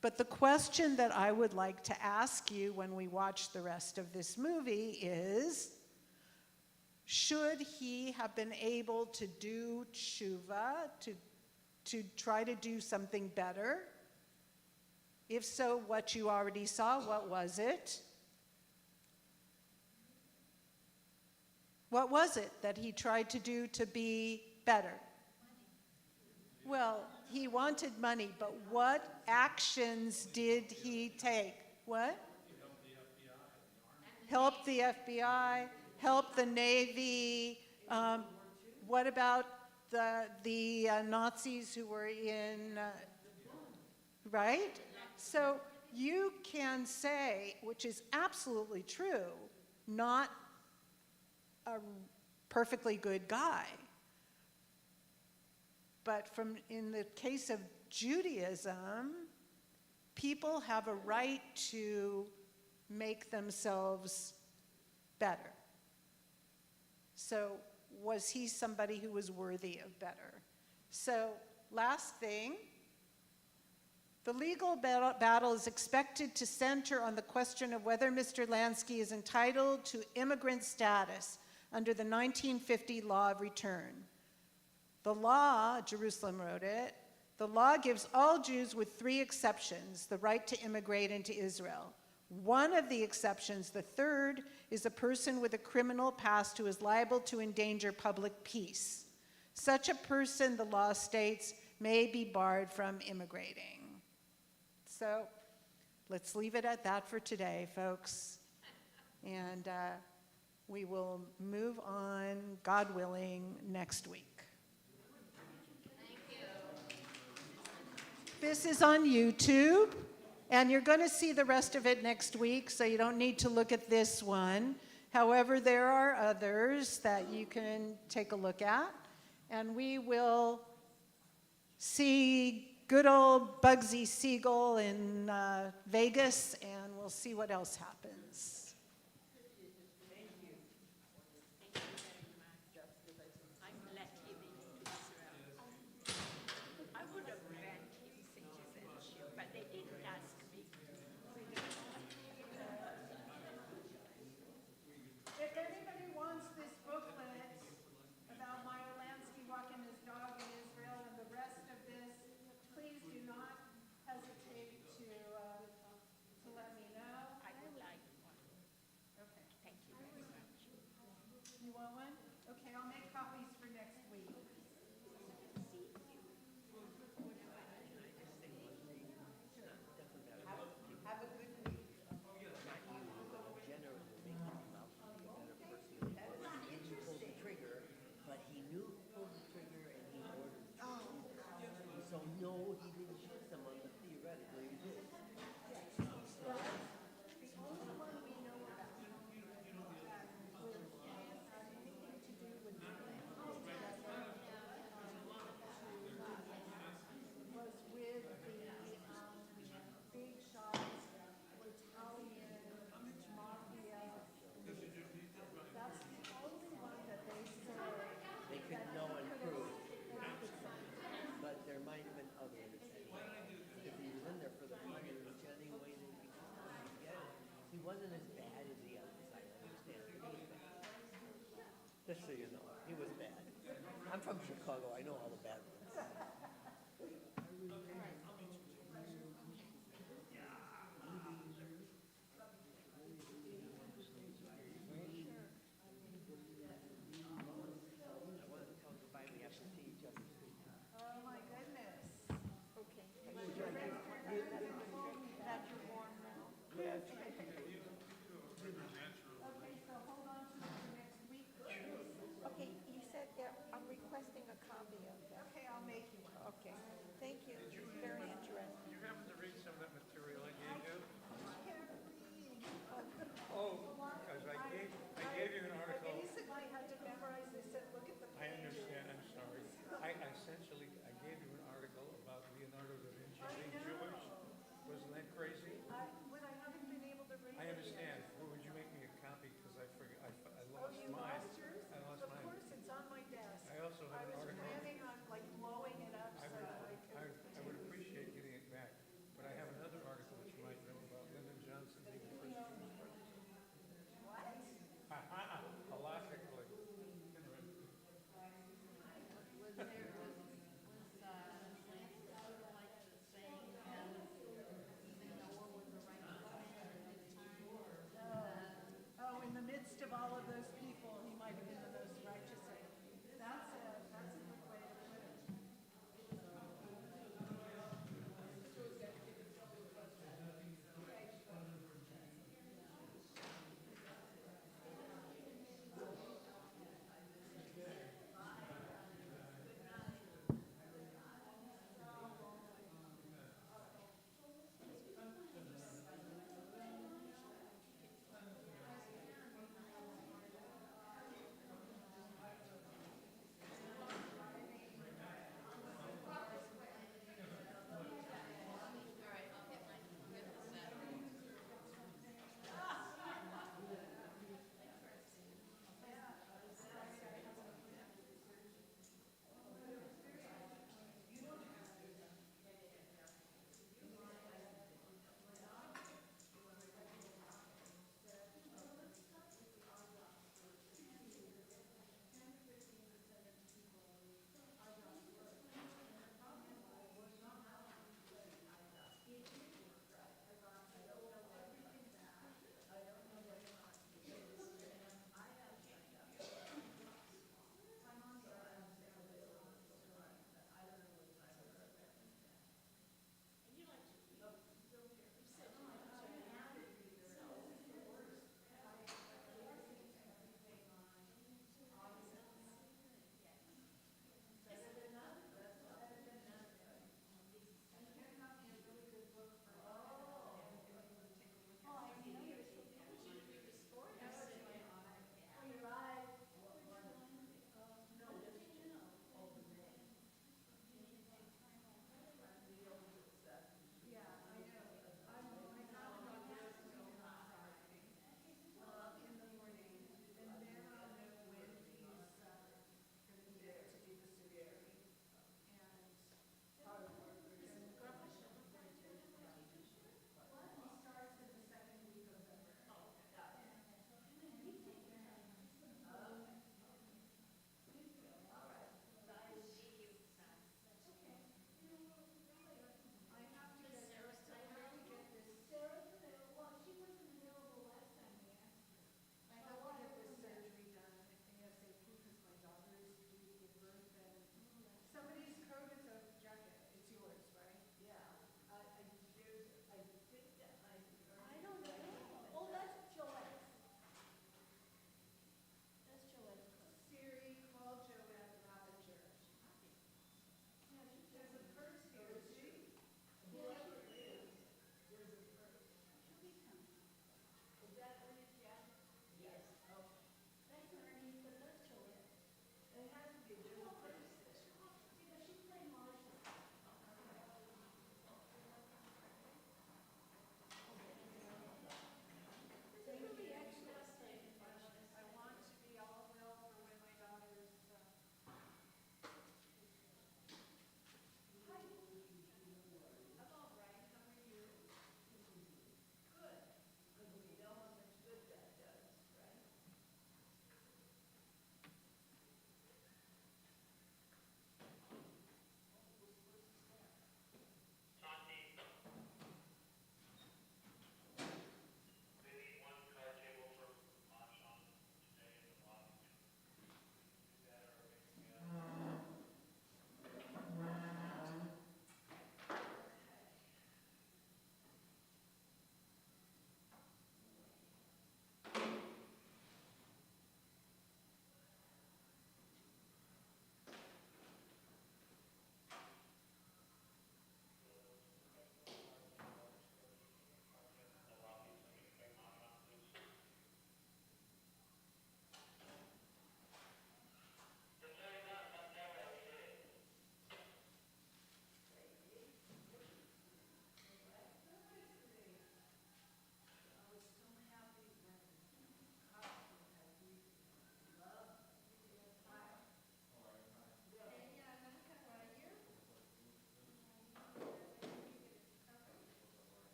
But the question that I would like to ask you when we watch the rest of this movie is, should he have been able to do tshuva, to try to do something better? If so, what you already saw, what was it? What was it that he tried to do to be better? Well, he wanted money, but what actions did he take? What? Help the FBI, help the Navy. What about the Nazis who were in, right? So you can say, which is absolutely true, not a perfectly good guy. But in the case of Judaism, people have a right to make themselves better. So was he somebody who was worthy of better? So last thing, the legal battle is expected to center on the question of whether Mr. Lansky is entitled to immigrant status under the 1950 Law of Return. The law, Jerusalem wrote it, the law gives all Jews with 3 exceptions the right to immigrate into Israel. One of the exceptions, the third, is a person with a criminal past who is liable to endanger public peace. Such a person, the law states, may be barred from immigrating. So let's leave it at that for today, folks. And we will move on, God willing, next week. This is on YouTube, and you're going to see the rest of it next week, so you don't need to look at this one. However, there are others that you can take a look at, and we will see good old Bugsy Siegel in Vegas, and we'll see what else happens. If anybody wants this booklet about Meyer Lansky walking his dog in Israel and the rest of this, please do not hesitate to let me know. I would like one. Okay. Thank you very much. You want one? Okay, I'll make copies for next week. Have a good week. But he knew who pulled the trigger and he ordered. So no, he didn't shoot someone, but theoretically he did. Was with the big shots, Italian mafia. That's the only one that they said. They could know and prove. But there might have been others. If he was in there for the money, which any way that he could get it, he wasn't as bad as the other side. I understand. He was bad. Just so you know, he was bad. I'm from Chicago. I know